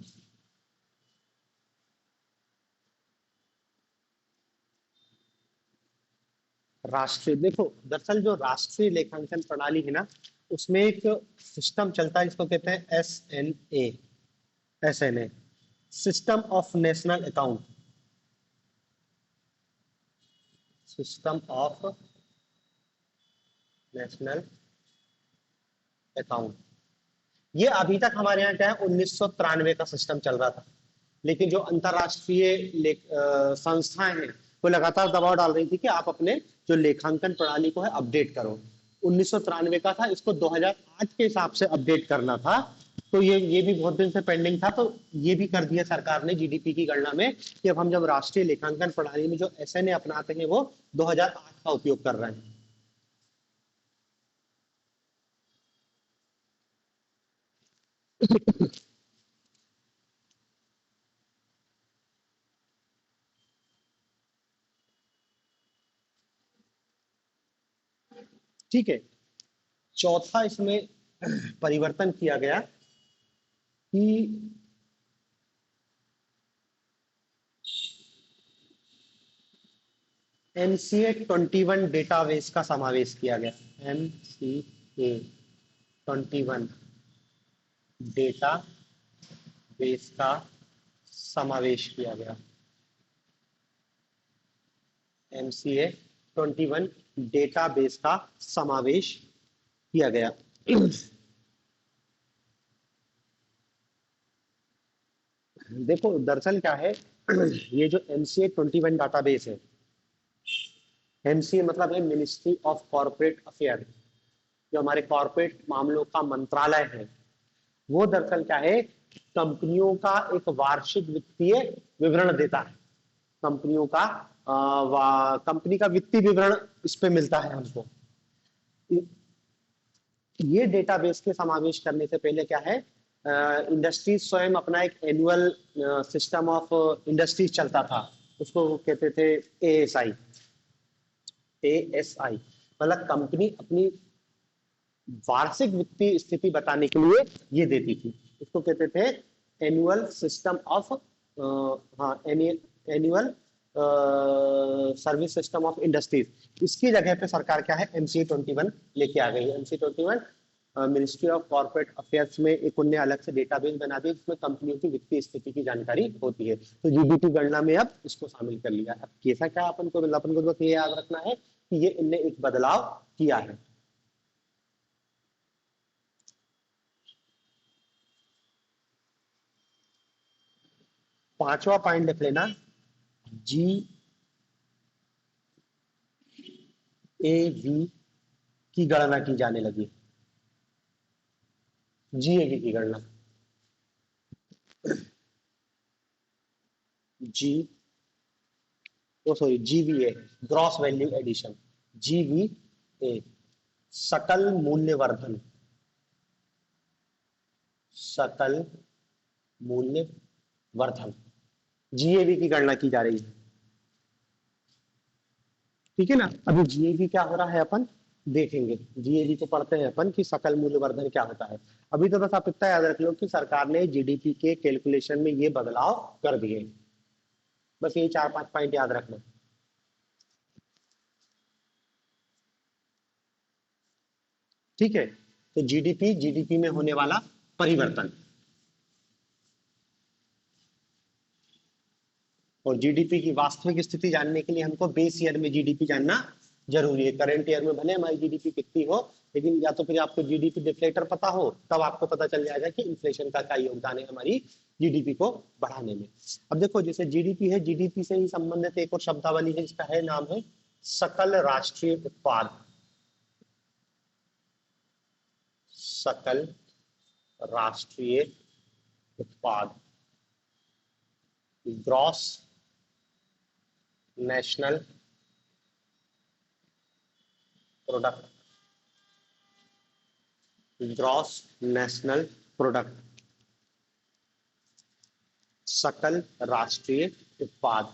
राष्ट्रीय, देखो दरअसल जो राष्ट्रीय लेखांकन प्रणाली है ना, उसमें एक सिस्टम चलता है जिसको कहते हैं SNA। SNA, system of national account. System of national account. ये अभी तक हमारे यहाँ क्या है, 1993 का सिस्टम चल रहा था। लेकिन जो अंतरराष्ट्रीय संस्थाएं हैं वो लगातार दबाव डाल रही थी कि आप अपने जो लेखांकन प्रणाली को है अपडेट करो। 1993 का था, इसको 2008 के हिसाब से अपडेट करना था। तो ये भी बहुत दिन से पेंडिंग था, तो ये भी कर दिया सरकार ने जीडीपी की गणना में कि अब हम जब राष्ट्रीय लेखांकन प्रणाली में जो SNA अपनाते हैं वो 2008 का उपयोग कर रहे हैं। ठीक है। चौथा इसमें परिवर्तन किया गया कि MCA 21 डेटाबेस का समावेश किया गया। MCA 21 डेटा बेस का समावेश किया गया। MCA 21 डेटा बेस का समावेश किया गया। देखो दरअसल क्या है, ये जो MCA 21 डाटाबेस है, MCA मतलब है मिनिस्ट्री ऑफ कॉर्पोरेट अफेयर, जो हमारे कॉर्पोरेट मामलों का मंत्रालय है। वो दरअसल क्या है, कंपनियों का एक वार्षिक वित्तीय विवरण देता है। कंपनियों का कंपनी का वित्तीय विवरण इस पे मिलता है हमको। ये डेटाबेस के समावेश करने से पहले क्या है, इंडस्ट्रीज स्वयं अपना एक एनुअल सिस्टम ऑफ इंडस्ट्रीज चलता था, उसको कहते थे ASI। ASI मतलब कंपनी अपनी वार्षिक वित्तीय स्थिति बताने के लिए ये देती थी। इसको कहते थे एनुअल सिस्टम ऑफ, हाँ annual service system of industries. इसकी जगह पे सरकार क्या है, MCA 21 लेके आ गई है। MCA 21 ministry of corporate affairs में एक उनने अलग से डेटाबेस बना दी जिसमें कंपनियों की वित्तीय स्थिति की जानकारी होती है। तो जीडीपी गणना में अब इसको शामिल कर लिया। अब कैसा क्या अपन को बस ये याद रखना है कि ये इनने एक बदलाव किया है। पांचवा पॉइंट लिख लेना, GAV की गणना की जाने लगी। GAV की गणना, G O sorry GVA, gross value addition. GVA सकल मूल्य वर्धन। सकल मूल्य वर्धन, GAV की गणना की जा रही है। ठीक है ना। अभी GAV क्या हो रहा है अपन देखेंगे। GAV को पढ़ते हैं अपन कि सकल मूल्य वर्धन क्या होता है। अभी तो बस आप इतना याद रख लो कि सरकार ने जीडीपी के कैलकुलेशन में ये बदलाव कर दिए। बस ये 4-5 पॉइंट याद रखना। ठीक है। तो जीडीपी, जीडीपी में होने वाला परिवर्तन। और जीडीपी की वास्तविक स्थिति जानने के लिए हमको बेस ईयर में जीडीपी जानना जरूरी है। करंट ईयर में भले हमारी जीडीपी कितनी हो, लेकिन या तो फिर आपको जीडीपी डिफ्लेटर पता हो, तब आपको पता चल जाएगा कि इन्फ्लेशन का क्या योगदान है हमारी जीडीपी को बढ़ाने में। अब देखो, जैसे जीडीपी है, जीडीपी से ही संबंधित एक और शब्दावली है, जिसका है नाम है सकल राष्ट्रीय उत्पाद। सकल राष्ट्रीय उत्पाद, gross national product, gross national product, सकल राष्ट्रीय उत्पाद।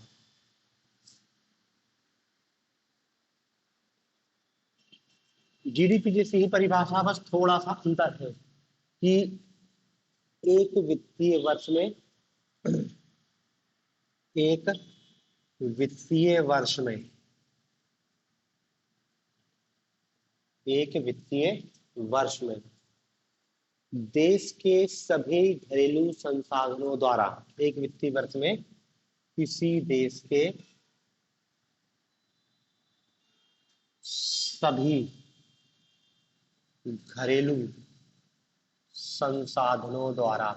जीडीपी जैसी ही परिभाषा, बस थोड़ा सा अंतर है कि एक वित्तीय वर्ष में, एक वित्तीय वर्ष में, एक वित्तीय वर्ष में देश के सभी घरेलू संसाधनों द्वारा, एक वित्तीय वर्ष में किसी देश के सभी घरेलू संसाधनों द्वारा,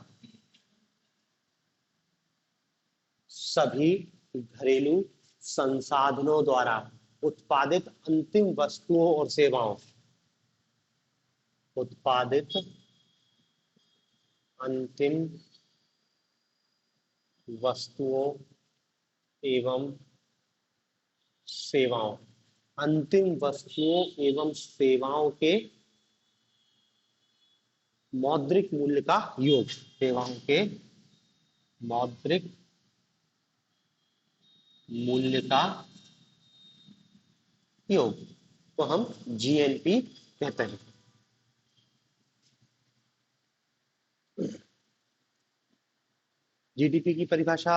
सभी घरेलू संसाधनों द्वारा उत्पादित अंतिम वस्तुओं और सेवाओं, उत्पादित अंतिम वस्तुओं एवं सेवाओं, अंतिम वस्तुओं एवं सेवाओं के मौद्रिक मूल्य का योग, सेवाओं के मौद्रिक मूल्य का योग को हम जीएनपी कहते हैं। जीडीपी की परिभाषा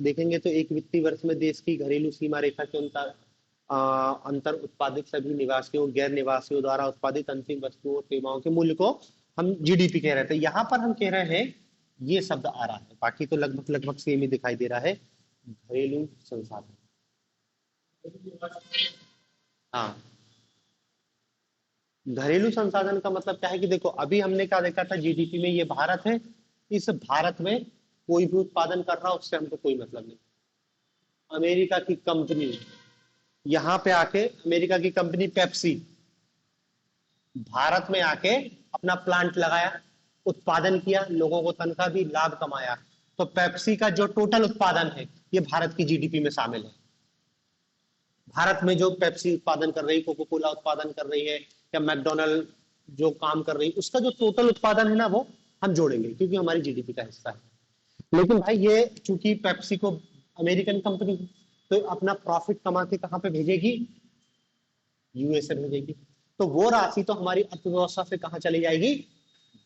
देखेंगे तो एक वित्तीय वर्ष में देश की घरेलू सीमा रेखा के अंतर उत्पादित सभी निवासियों गैर निवासियों द्वारा उत्पादित अंतिम वस्तुओं और सेवाओं के मूल्य को हम जीडीपी कह रहे थे। यहाँ पर हम कह रहे हैं ये शब्द आ रहा है, बाकी तो लगभग लगभग सेम ही दिखाई दे रहा है, घरेलू संसाधन। हाँ, घरेलू संसाधन का मतलब क्या है कि देखो, अभी हमने क्या देखा था, जीडीपी में ये भारत है, इस भारत में कोई भी उत्पादन कर रहा, उससे हमको कोई मतलब नहीं। अमेरिका की कंपनी यहाँ पे आके, अमेरिका की कंपनी पेप्सी भारत में आके अपना प्लांट लगाया, उत्पादन किया, लोगों को तनख्वाह दी, लाभ कमाया, तो पेप्सी का जो टोटल उत्पादन है ये भारत की जीडीपी में शामिल है। भारत में जो पेप्सी उत्पादन कर रही है, कोको कोला उत्पादन कर रही है, या मैकडोनल्ड जो काम कर रही है, उसका जो टोटल उत्पादन है ना, वो हम जोड़ेंगे क्योंकि हमारी जीडीपी का हिस्सा है। लेकिन भाई ये चूंकि पेप्सी को अमेरिकन कंपनी तो अपना प्रॉफिट कमा के कहां पे भेजेगी, यूएसए भेजेगी, तो वो राशि तो हमारी अर्थव्यवस्था से कहां चली जाएगी,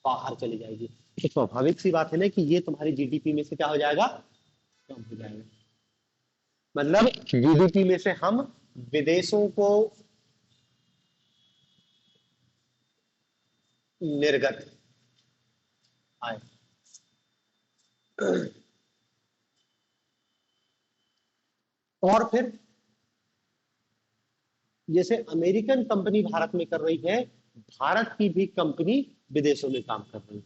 बाहर चली जाएगी। तो स्वाभाविक सी बात है ना कि ये तुम्हारी जीडीपी में से क्या हो जाएगा, कम हो जाएगा। मतलब जीडीपी में से हम विदेशों को निर्गत आए। और फिर जैसे अमेरिकन कंपनी भारत में कर रही है, भारत की भी कंपनी विदेशों में काम कर रही है,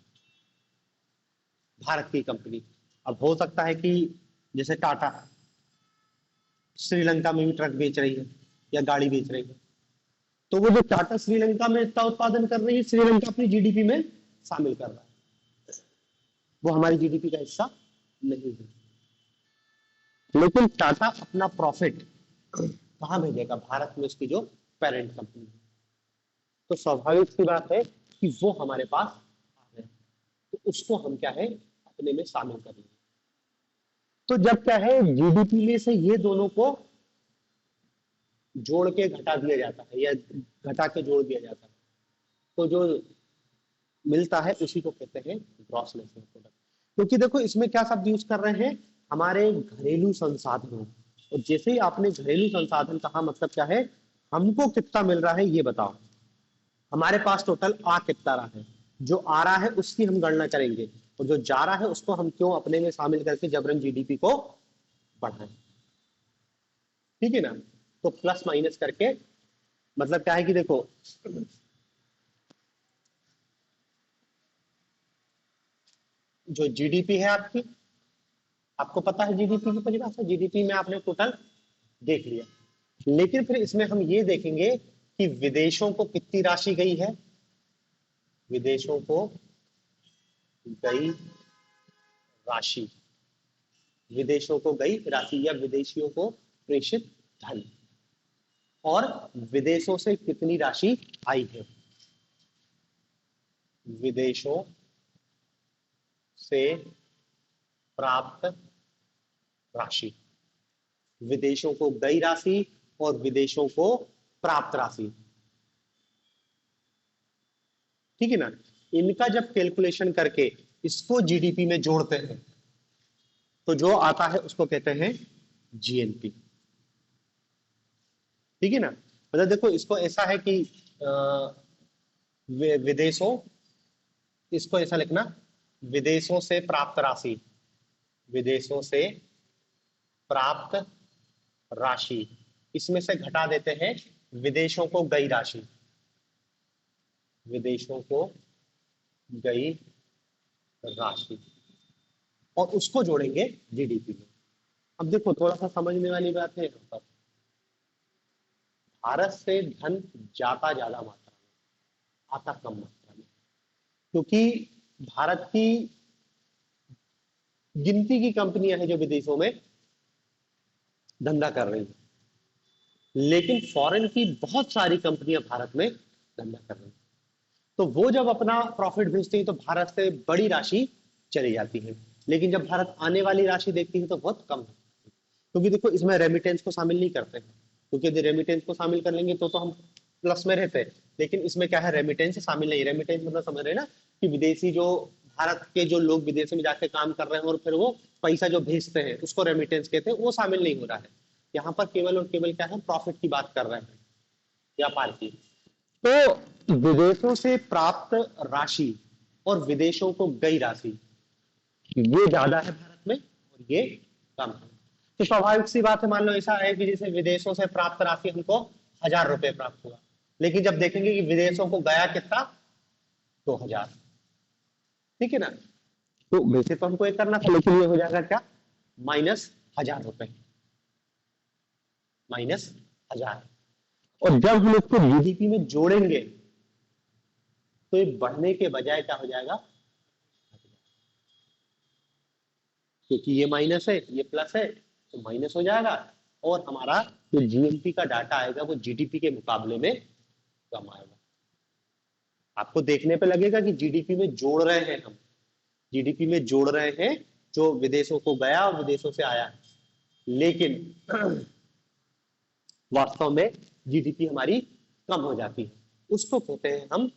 भारत की कंपनी। अब हो सकता है कि जैसे टाटा श्रीलंका में भी ट्रक बेच रही है या गाड़ी बेच रही है, तो वो जो टाटा श्रीलंका में इतना उत्पादन कर रही है, श्रीलंका अपनी जीडीपी में शामिल कर रहा है, वो हमारी जीडीपी का हिस्सा नहीं है। लेकिन टाटा अपना प्रॉफिट कहां भेजेगा, भारत में उसकी जो पेरेंट कंपनी है। तो स्वाभाविक सी बात है कि वो हमारे पास आ गए, तो उसको हम क्या है अपने में शामिल कर लेंगे। तो जब क्या है जीडीपी में से ये दोनों को जोड़ के घटा दिया जाता है या घटा के जोड़ दिया जाता है, तो जो मिलता है उसी को कहते हैं ग्रॉस नेशनल प्रोडक्ट। क्योंकि देखो इसमें क्या शब्द यूज कर रहे हैं, हमारे घरेलू संसाधनों, और जैसे ही आपने घरेलू संसाधन कहा, मतलब क्या है, हमको कितना मिल रहा है ये बताओ। हमारे पास टोटल आ कितना रहा है, जो आ रहा है उसकी हम गणना करेंगे, और जो जा रहा है उसको हम क्यों अपने में शामिल करके जबरन जीडीपी को बढ़ाएं। ठीक है ना। तो प्लस माइनस करके मतलब क्या है कि देखो, जो जीडीपी है आपकी, आपको पता है जीडीपी की परिभाषा, जीडीपी में आपने टोटल देख लिया, लेकिन फिर इसमें हम ये देखेंगे कि विदेशों को कितनी राशि गई है, विदेशों को गई राशि, विदेशों को गई राशि या विदेशियों को प्रेषित धन, और विदेशों से कितनी राशि आई है, विदेशों से प्राप्त राशि, विदेशों को गई राशि और विदेशों को प्राप्त राशि। ठीक है ना। इनका जब कैलकुलेशन करके इसको जीडीपी में जोड़ते हैं तो जो आता है उसको कहते हैं जीएनपी। ठीक है ना। मतलब देखो इसको ऐसा है कि विदेशों, इसको ऐसा लिखना, विदेशों से प्राप्त राशि, विदेशों से प्राप्त राशि, इसमें से घटा देते हैं विदेशों को गई राशि, विदेशों को गई राशि, और उसको जोड़ेंगे जीडीपी में। अब देखो थोड़ा सा समझने वाली बात है यहाँ पर, भारत से धन जाता ज्यादा मात्रा में, आता कम मात्रा में, क्योंकि भारत की गिनती की कंपनियां हैं जो विदेशों में धंधा कर रही हैं, लेकिन फॉरेन की बहुत सारी कंपनियां भारत में धंधा कर रही हैं। तो वो जब अपना प्रॉफिट भेजती हैं तो भारत से बड़ी राशि चली जाती है, लेकिन जब भारत आने वाली राशि देखती है तो बहुत कम है, क्योंकि देखो इसमें रेमिटेंस को शामिल नहीं करते हैं, क्योंकि यदि रेमिटेंस को शामिल कर लेंगे तो हम प्लस में रहते हैं, लेकिन इसमें क्या है, रेमिटेंस शामिल नहीं। रेमिटेंस मतलब समझ रहे हैं ना, कि विदेशी जो भारत के जो लोग विदेश में जाके काम कर रहे हैं और फिर वो पैसा जो भेजते हैं उसको रेमिटेंस कहते हैं, वो शामिल नहीं हो रहा है। यहाँ पर केवल और केवल क्या है, प्रॉफिट की बात कर रहे हैं, व्यापार की। तो विदेशों से प्राप्त राशि और विदेशों को गई राशि, ये ज्यादा है भारत में और ये कम है। तो स्वाभाविक सी बात है, मान लो ऐसा है कि जैसे विदेशों से प्राप्त राशि हमको 1000 रुपए प्राप्त हुआ, लेकिन जब देखेंगे कि विदेशों को गया कितना, 2000। ठीक है ना। तो वैसे तो हमको ये करना था, लेकिन ये हो जाएगा क्या, -1000 रुपए, -1000। और जब हम इसको जीडीपी में जोड़ेंगे तो ये बढ़ने के बजाय क्या हो जाएगा, क्योंकि ये माइनस है ये प्लस है तो माइनस हो जाएगा, और हमारा जो जीएनपी का डाटा आएगा वो जीडीपी के मुकाबले में कम आएगा। आपको देखने पे लगेगा कि जीडीपी में जोड़ रहे हैं हम, जीडीपी में जोड़ रहे हैं जो विदेशों को गया और विदेशों से आया, लेकिन वास्तव में जीडीपी हमारी कम हो जाती है। उसको कहते हैं हम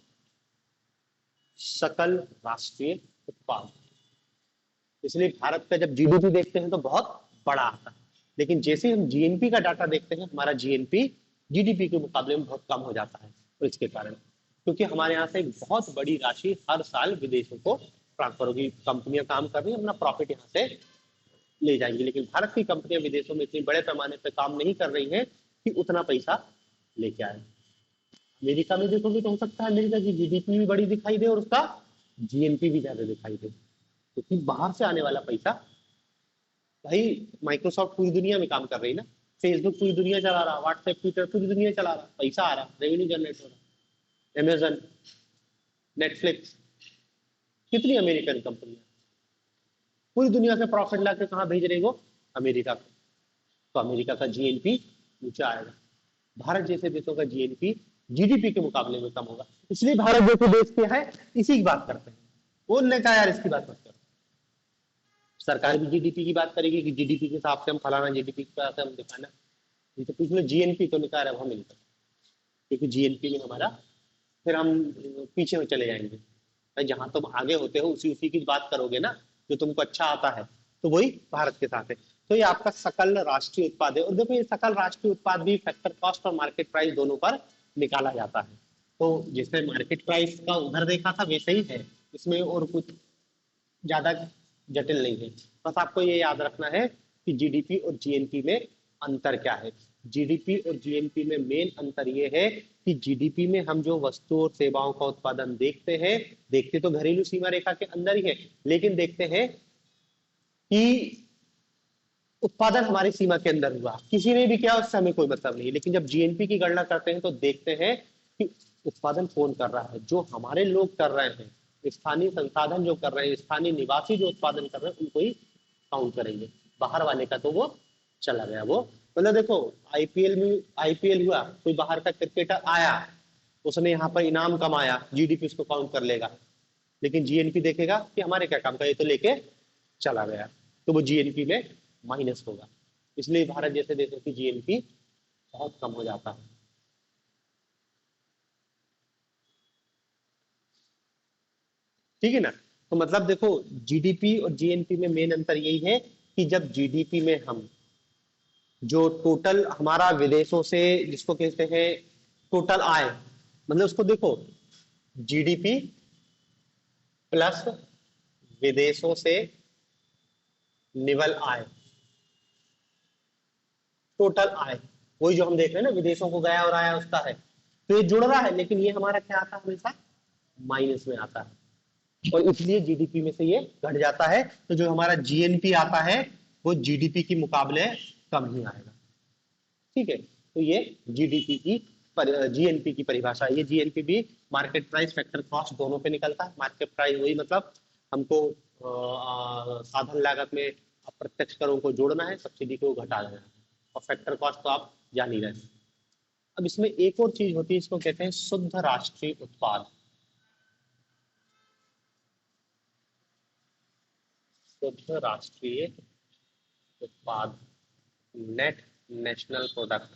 सकल राष्ट्रीय उत्पाद। इसलिए भारत का जब जीडीपी देखते हैं तो बहुत बड़ा आता है, लेकिन जैसे हम जीएनपी का डाटा देखते हैं हमारा जीएनपी जीडीपी के मुकाबले में बहुत कम हो जाता है। तो इसके कारण, क्योंकि हमारे यहाँ से एक बहुत बड़ी राशि हर साल विदेशों को ट्रांसफर होगी, कंपनियां काम कर रही है, अपना प्रॉफिट यहाँ से ले जाएंगी, लेकिन भारत की कंपनियां विदेशों में इतनी बड़े पैमाने पर काम नहीं कर रही है कि उतना पैसा लेके आए। अमेरिका में देखोगे तो हो सकता है अमेरिका की जीडीपी भी बड़ी दिखाई दे और उसका जीएनपी भी ज्यादा दिखाई दे, क्योंकि बाहर से आने वाला पैसा, भाई माइक्रोसॉफ्ट पूरी दुनिया में काम कर रही ना, फेसबुक पूरी दुनिया चला रहा, व्हाट्सएप ट्विटर पूरी दुनिया चला रहा, पैसा आ रहा, रेवेन्यू जनरेट हो रहा। अमेजन, नेटफ्लिक्स, कितनी अमेरिकन कंपनियां पूरी दुनिया से प्रॉफिट लाके कहाँ भेज रही, वो अमेरिका को। तो अमेरिका का जीएनपी ऊंचा आएगा, भारत जैसे देशों का जीएनपी जीडीपी के मुकाबले में कम होगा। इसलिए भारत जैसे देश के है इसी की बात करते हैं, उन्होंने कहा यार इसकी बात मत करो। सरकार भी जीडीपी की बात करेगी कि जीडीपी के हिसाब से हम फलाना, जीडीपी के हिसाब से हम दिखाना, ये तो पिछले जीएनपी तो निकाल रहा है, हम मिलकर, क्योंकि जीएनपी में हमारा फिर हम पीछे में चले जाएंगे। जहां तुम आगे होते हो उसी उसी की बात करोगे ना, जो तुमको अच्छा आता है, तो वही भारत के साथ है। तो ये आपका सकल राष्ट्रीय उत्पाद है, और देखो ये सकल राष्ट्रीय उत्पाद भी फैक्टर कॉस्ट और मार्केट प्राइस दोनों पर निकाला जाता है। तो जिसने मार्केट प्राइस का उधर देखा था वैसे ही है, इसमें और कुछ ज्यादा जटिल नहीं है। बस आपको ये याद रखना है कि जीडीपी और जीएनपी में अंतर क्या है। जीडीपी और जीएनपी में मेन अंतर ये है कि जीडीपी में हम जो वस्तु और सेवाओं का उत्पादन देखते हैं, देखते तो घरेलू सीमा रेखा के अंदर ही है, लेकिन देखते हैं कि उत्पादन हमारी सीमा के अंदर हुआ, किसी ने भी किया उससे हमें कोई मतलब नहीं। लेकिन जब जीएनपी की गणना करते हैं तो देखते हैं कि उत्पादन कौन कर रहा है, जो हमारे लोग कर रहे हैं, स्थानीय संसाधन जो कर रहे हैं, स्थानीय निवासी जो उत्पादन कर रहे हैं, उनको ही काउंट करेंगे। बाहर वाले का तो वो चला गया। वो मतलब देखो, आईपीएल में आईपीएल हुआ, कोई बाहर का क्रिकेटर आया, उसने यहाँ पर इनाम कमाया, जीडीपी उसको काउंट कर लेगा। लेकिन जीएनपी देखेगा कि हमारे क्या काम का, ये तो लेके चला गया, तो वो जीएनपी में माइनस होगा। इसलिए भारत जैसे देशों की जीएनपी बहुत कम हो जाता है। ठीक है ना। तो मतलब देखो, जीडीपी और जीएनपी में मेन अंतर यही है कि जब जीडीपी में हम जो टोटल हमारा विदेशों से, जिसको कहते हैं टोटल आय, मतलब उसको देखो, जीडीपी प्लस विदेशों से निवल आय, टोटल आय, वही जो हम देख रहे हैं ना, विदेशों को गया और आया उसका है, तो ये जुड़ रहा है, लेकिन ये हमारा क्या आता है, हमेशा माइनस में आता है, और इसलिए जीडीपी में से ये घट जाता है। तो जो हमारा जीएनपी आता है वो जीडीपी के मुकाबले कम ही आएगा। ठीक है, तो ये जीडीपी की जीएनपी की परिभाषा है। ये जीएनपी भी मार्केट प्राइस फैक्टर कॉस्ट दोनों पे निकलता है। मार्केट प्राइस वही मतलब हमको साधन लागत में अप्रत्यक्ष करों को जोड़ना है, सब्सिडी को घटा देना है, और फैक्टर कॉस्ट तो आप जान ही रहे हैं। अब इसमें एक और चीज होती है, इसको कहते हैं शुद्ध राष्ट्रीय उत्पाद। शुद्ध राष्ट्रीय उत्पाद, net national product,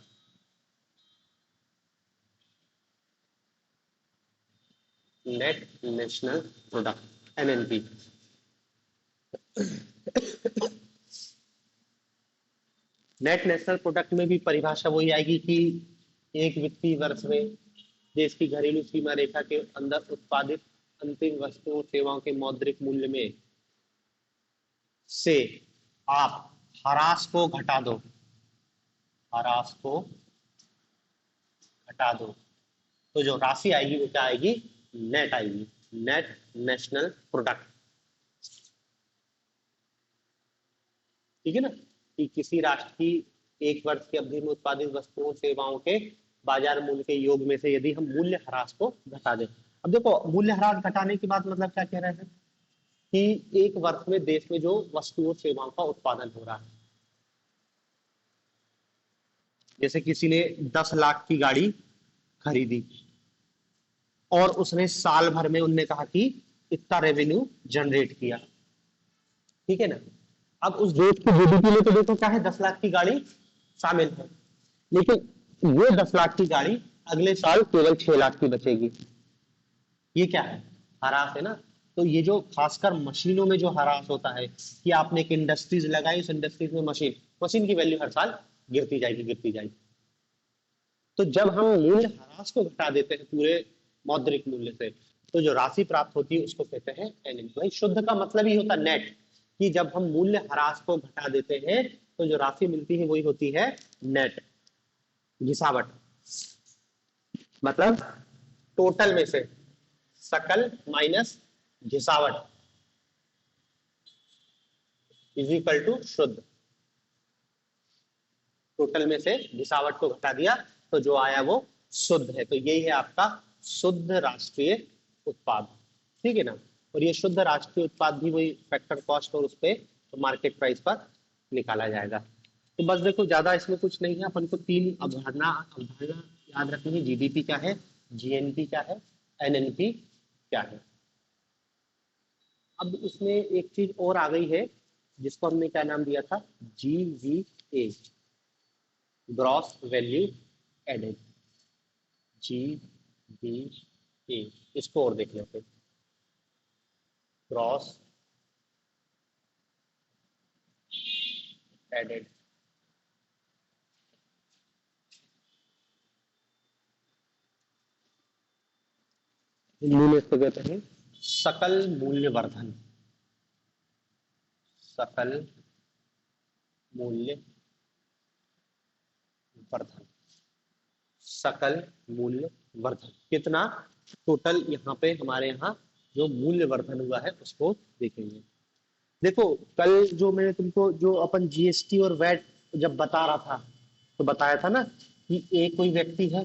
net national product, NNP. Net national product में भी परिभाषा वही आएगी कि एक वित्तीय वर्ष में देश की घरेलू सीमा रेखा के अंदर उत्पादित अंतिम वस्तुओं सेवाओं के मौद्रिक मूल्य में से आप ह्रास को घटा दो, ह्रास को घटा दो, तो जो राशि आएगी वो क्या आएगी, नेट आएगी, नेट नेशनल प्रोडक्ट। ठीक है ना, कि किसी राष्ट्र की एक वर्ष की अवधि में उत्पादित वस्तुओं सेवाओं के बाजार मूल्य के योग में से यदि हम मूल्य ह्रास को घटा दें। अब देखो, मूल्य ह्रास घटाने की बात मतलब क्या कह रहे हैं कि एक वर्ष में देश में जो वस्तुओं सेवाओं का उत्पादन हो रहा है, जैसे किसी ने 10 लाख की गाड़ी खरीदी और उसने साल भर में उनने कहा कि इतना रेवेन्यू जनरेट किया। ठीक है ना। अब उस देश की जीडीपी में तो देखो क्या है, 10 लाख की गाड़ी शामिल है, लेकिन ये 10 लाख की गाड़ी अगले साल केवल 6 लाख की बचेगी। ये क्या है, हरास है ना। तो ये जो खासकर मशीनों में जो हरास होता है कि आपने एक इंडस्ट्रीज लगाई, उस इंडस्ट्रीज में मशीन मशीन की वैल्यू हर साल गिरती जाएगी, गिरती जाएगी। तो जब हम मूल्य ह्रास को घटा देते हैं पूरे मौद्रिक मूल्य से, तो जो राशि प्राप्त होती है उसको कहते हैं एनएनपी। शुद्ध का मतलब ही होता है नेट, कि जब हम मूल्य ह्रास को घटा देते हैं तो जो राशि मिलती है वही होती है नेट, घिसावट, मतलब टोटल में से सकल माइनस घिसावट इज इक्वल टू शुद्ध। टोटल में से घिसावट को घटा दिया तो जो आया वो शुद्ध है। तो यही है आपका शुद्ध राष्ट्रीय उत्पाद। ठीक है ना। और ये शुद्ध राष्ट्रीय उत्पाद भी वही फैक्टर कॉस्ट और उस पे तो मार्केट प्राइस पर निकाला जाएगा। तो बस देखो, ज्यादा इसमें कुछ नहीं है, अपन को तीन अवधारणा अवधारणा याद रखनी है। जीडीपी क्या है, जीएनपी क्या है, एनएनपी क्या है। अब इसमें एक चीज और आ गई है जिसको हमने क्या नाम दिया था, GVA, gross value added, G B A. इसको और देख लेते हैं, ग्रॉस एडेड। हिंदी में इसको कहते हैं सकल मूल्यवर्धन। सकल मूल्य वर्धन। सकल मूल्य वर्धन कितना टोटल यहाँ पे हमारे यहाँ जो मूल्य वर्धन हुआ है उसको देखेंगे। देखो कल जो मैंने तुमको जो अपन जीएसटी और वैट जब बता रहा था तो बताया था ना कि ए कोई व्यक्ति है,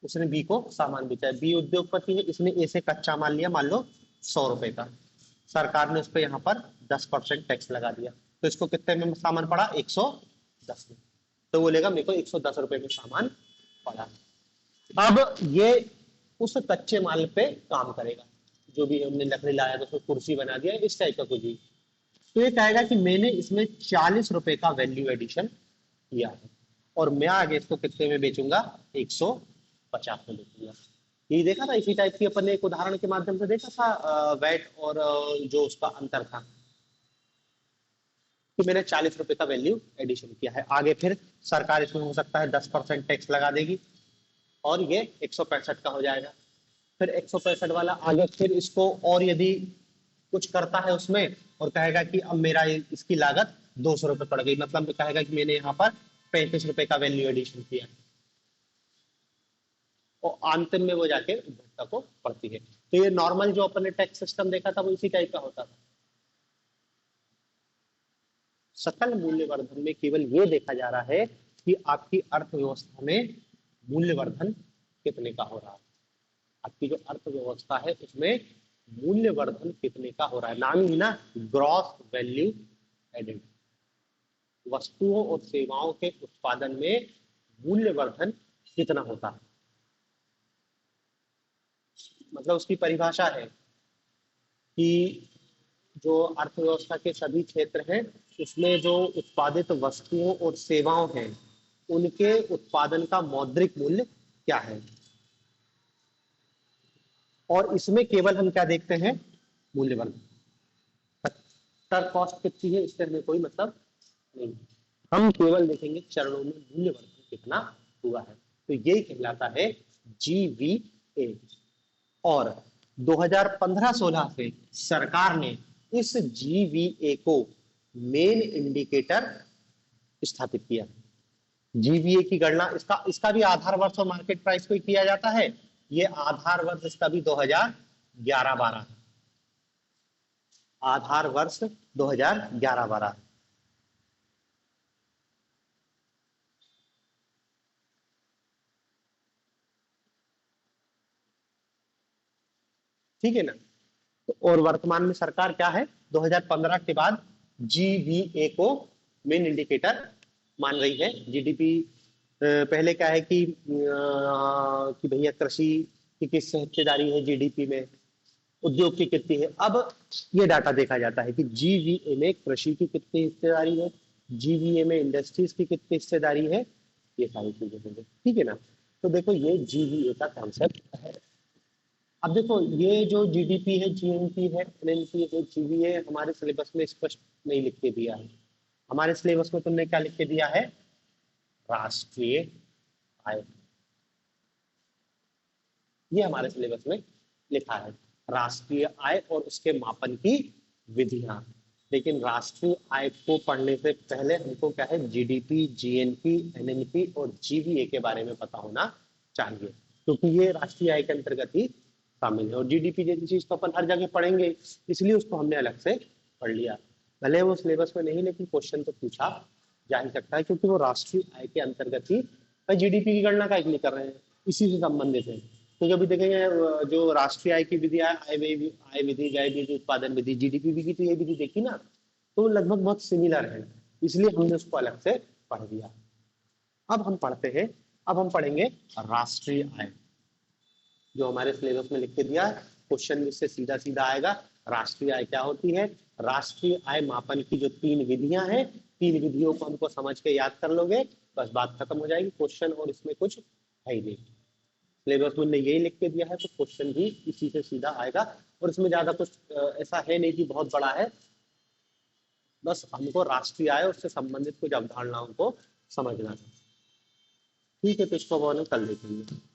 उसने बी को सामान बेचा है, बी उद्योगपति है, इसने ए से कच्चा माल लिया मान लो 100 रुपए का, सरकार ने उस पर यहाँ पर 10% टैक्स लगा दिया, तो इसको कितने में सामान पड़ा 110 में, तो बोलेगा मेरे को 110 रुपए में सामान पड़ा। अब ये उस कच्चे माल पे काम करेगा, जो भी हमने लकड़ी लाया तो उसको कुर्सी बना दिया इस टाइप का कुछ भी, तो ये कहेगा कि मैंने इसमें 40 रुपए का वैल्यू एडिशन किया है और मैं आगे इसको कितने में बेचूंगा 150 में बेचूंगा। ये देखा था इसी टाइप की अपन ने एक उदाहरण के माध्यम से देखा था वैट और जो उसका अंतर था कि मैंने 40 रुपए का वैल्यू एडिशन किया है, आगे फिर सरकार इसमें हो सकता है 10% टैक्स लगा देगी और ये 165 का हो जाएगा, फिर 165 वाला आगे फिर इसको और यदि कुछ करता है उसमें और कहेगा कि अब मेरा इसकी लागत 200 रुपए पड़ गई, मतलब कहेगा कि मैंने यहाँ पर 35 रुपए का वैल्यू एडिशन किया और अंतिम में वो जाके उपभोक्ता को पड़ती है। तो ये नॉर्मल जो अपन ने टैक्स सिस्टम देखा था वो इसी टाइप का होता था। सकल मूल्यवर्धन में केवल ये देखा जा रहा है कि आपकी अर्थव्यवस्था में मूल्यवर्धन कितने का हो रहा है, आपकी जो अर्थव्यवस्था है उसमें मूल्यवर्धन कितने का हो रहा है, नाम ही ना ग्रॉस वैल्यू एडेड, वस्तुओं और सेवाओं के उत्पादन में मूल्यवर्धन कितना होता है, मतलब उसकी परिभाषा है कि जो अर्थव्यवस्था के सभी क्षेत्र हैं उसमें जो उत्पादित वस्तुओं और सेवाओं हैं उनके उत्पादन का मौद्रिक मूल्य क्या है, और इसमें केवल हम क्या देखते हैं मूल्यवर्धन, फैक्टर कॉस्ट कितनी है इससे हमें कोई मतलब नहीं, हम केवल देखेंगे चरणों में मूल्यवर्धन कितना हुआ है, तो यही कहलाता है जीवीए। और 2015-16 से सरकार ने इस जीवीए को मेन इंडिकेटर स्थापित किया। जीवीए की गणना इसका इसका भी आधार वर्ष और मार्केट प्राइस को किया जाता है, ये आधार वर्ष इसका भी 2011-12, आधार वर्ष 2011-12। ठीक है ना, तो और वर्तमान में सरकार क्या है 2015 के बाद जीवीए को मेन इंडिकेटर मान रही है। जीडीपी पहले क्या है कि भैया कृषि की किस हिस्सेदारी है जीडीपी में, उद्योग की कितनी है, अब ये डाटा देखा जाता है कि जीवीए में कृषि की कितनी हिस्सेदारी है, जीवीए में इंडस्ट्रीज की कितनी हिस्सेदारी है, ये सारी चीजें होंगी। ठीक है ना, तो देखो ये जीवीए का कॉन्सेप्ट है। अब देखो ये जो जीडीपी है, जीएनपी है, एनएनपी है, जीवीए हमारे सिलेबस में स्पष्ट नहीं लिख के दिया है, हमारे सिलेबस में तुमने क्या लिख के दिया है राष्ट्रीय आय, ये हमारे सिलेबस में लिखा है राष्ट्रीय आय और उसके मापन की विधियां, लेकिन राष्ट्रीय आय को पढ़ने से पहले हमको क्या है जीडीपी, जीएनपी, एनएनपी और जीवीए के बारे में पता होना चाहिए, क्योंकि ये राष्ट्रीय आय के अंतर्गत ही शामिल है। और जीडीपी जैसी चीज तो अपन हर जगह पढ़ेंगे, इसलिए उसको हमने अलग से पढ़ लिया, भले वो सिलेबस में नहीं लेकिन क्वेश्चन तो पूछा जा ही सकता है, क्योंकि वो राष्ट्रीय आय के अंतर्गत ही जीडीपी की गणना का लिए कर रहे हैं, इसी से संबंधित है। तो जब भी देखेंगे जो राष्ट्रीय आय की विधि है, आय विधि, व्यय विधि, उत्पादन विधि, जीडीपी की तो ये विधि देखी ना, तो लगभग बहुत सिमिलर है, इसलिए हमने उसको अलग से पढ़ दिया। अब हम पढ़ते हैं, अब हम पढ़ेंगे राष्ट्रीय आय, जो हमारे सिलेबस में लिख के दिया है, क्वेश्चन इससे सीधा सीधा आएगा। राष्ट्रीय आय क्या होती है, राष्ट्रीय आय मापन की जो 3 विधियां हैं, 3 विधियों को हमको समझ के याद कर लोगे बस बात खत्म हो जाएगी, क्वेश्चन और इसमें कुछ है ही नहीं, सिलेबस में यही लिख के दिया है तो क्वेश्चन भी इसी से सीधा आएगा, और इसमें ज्यादा कुछ ऐसा है नहीं कि बहुत बड़ा है, बस हमको राष्ट्रीय आय उससे संबंधित कुछ अवधारणाओं को समझना है। ठीक है, तो इसको कल देखेंगे।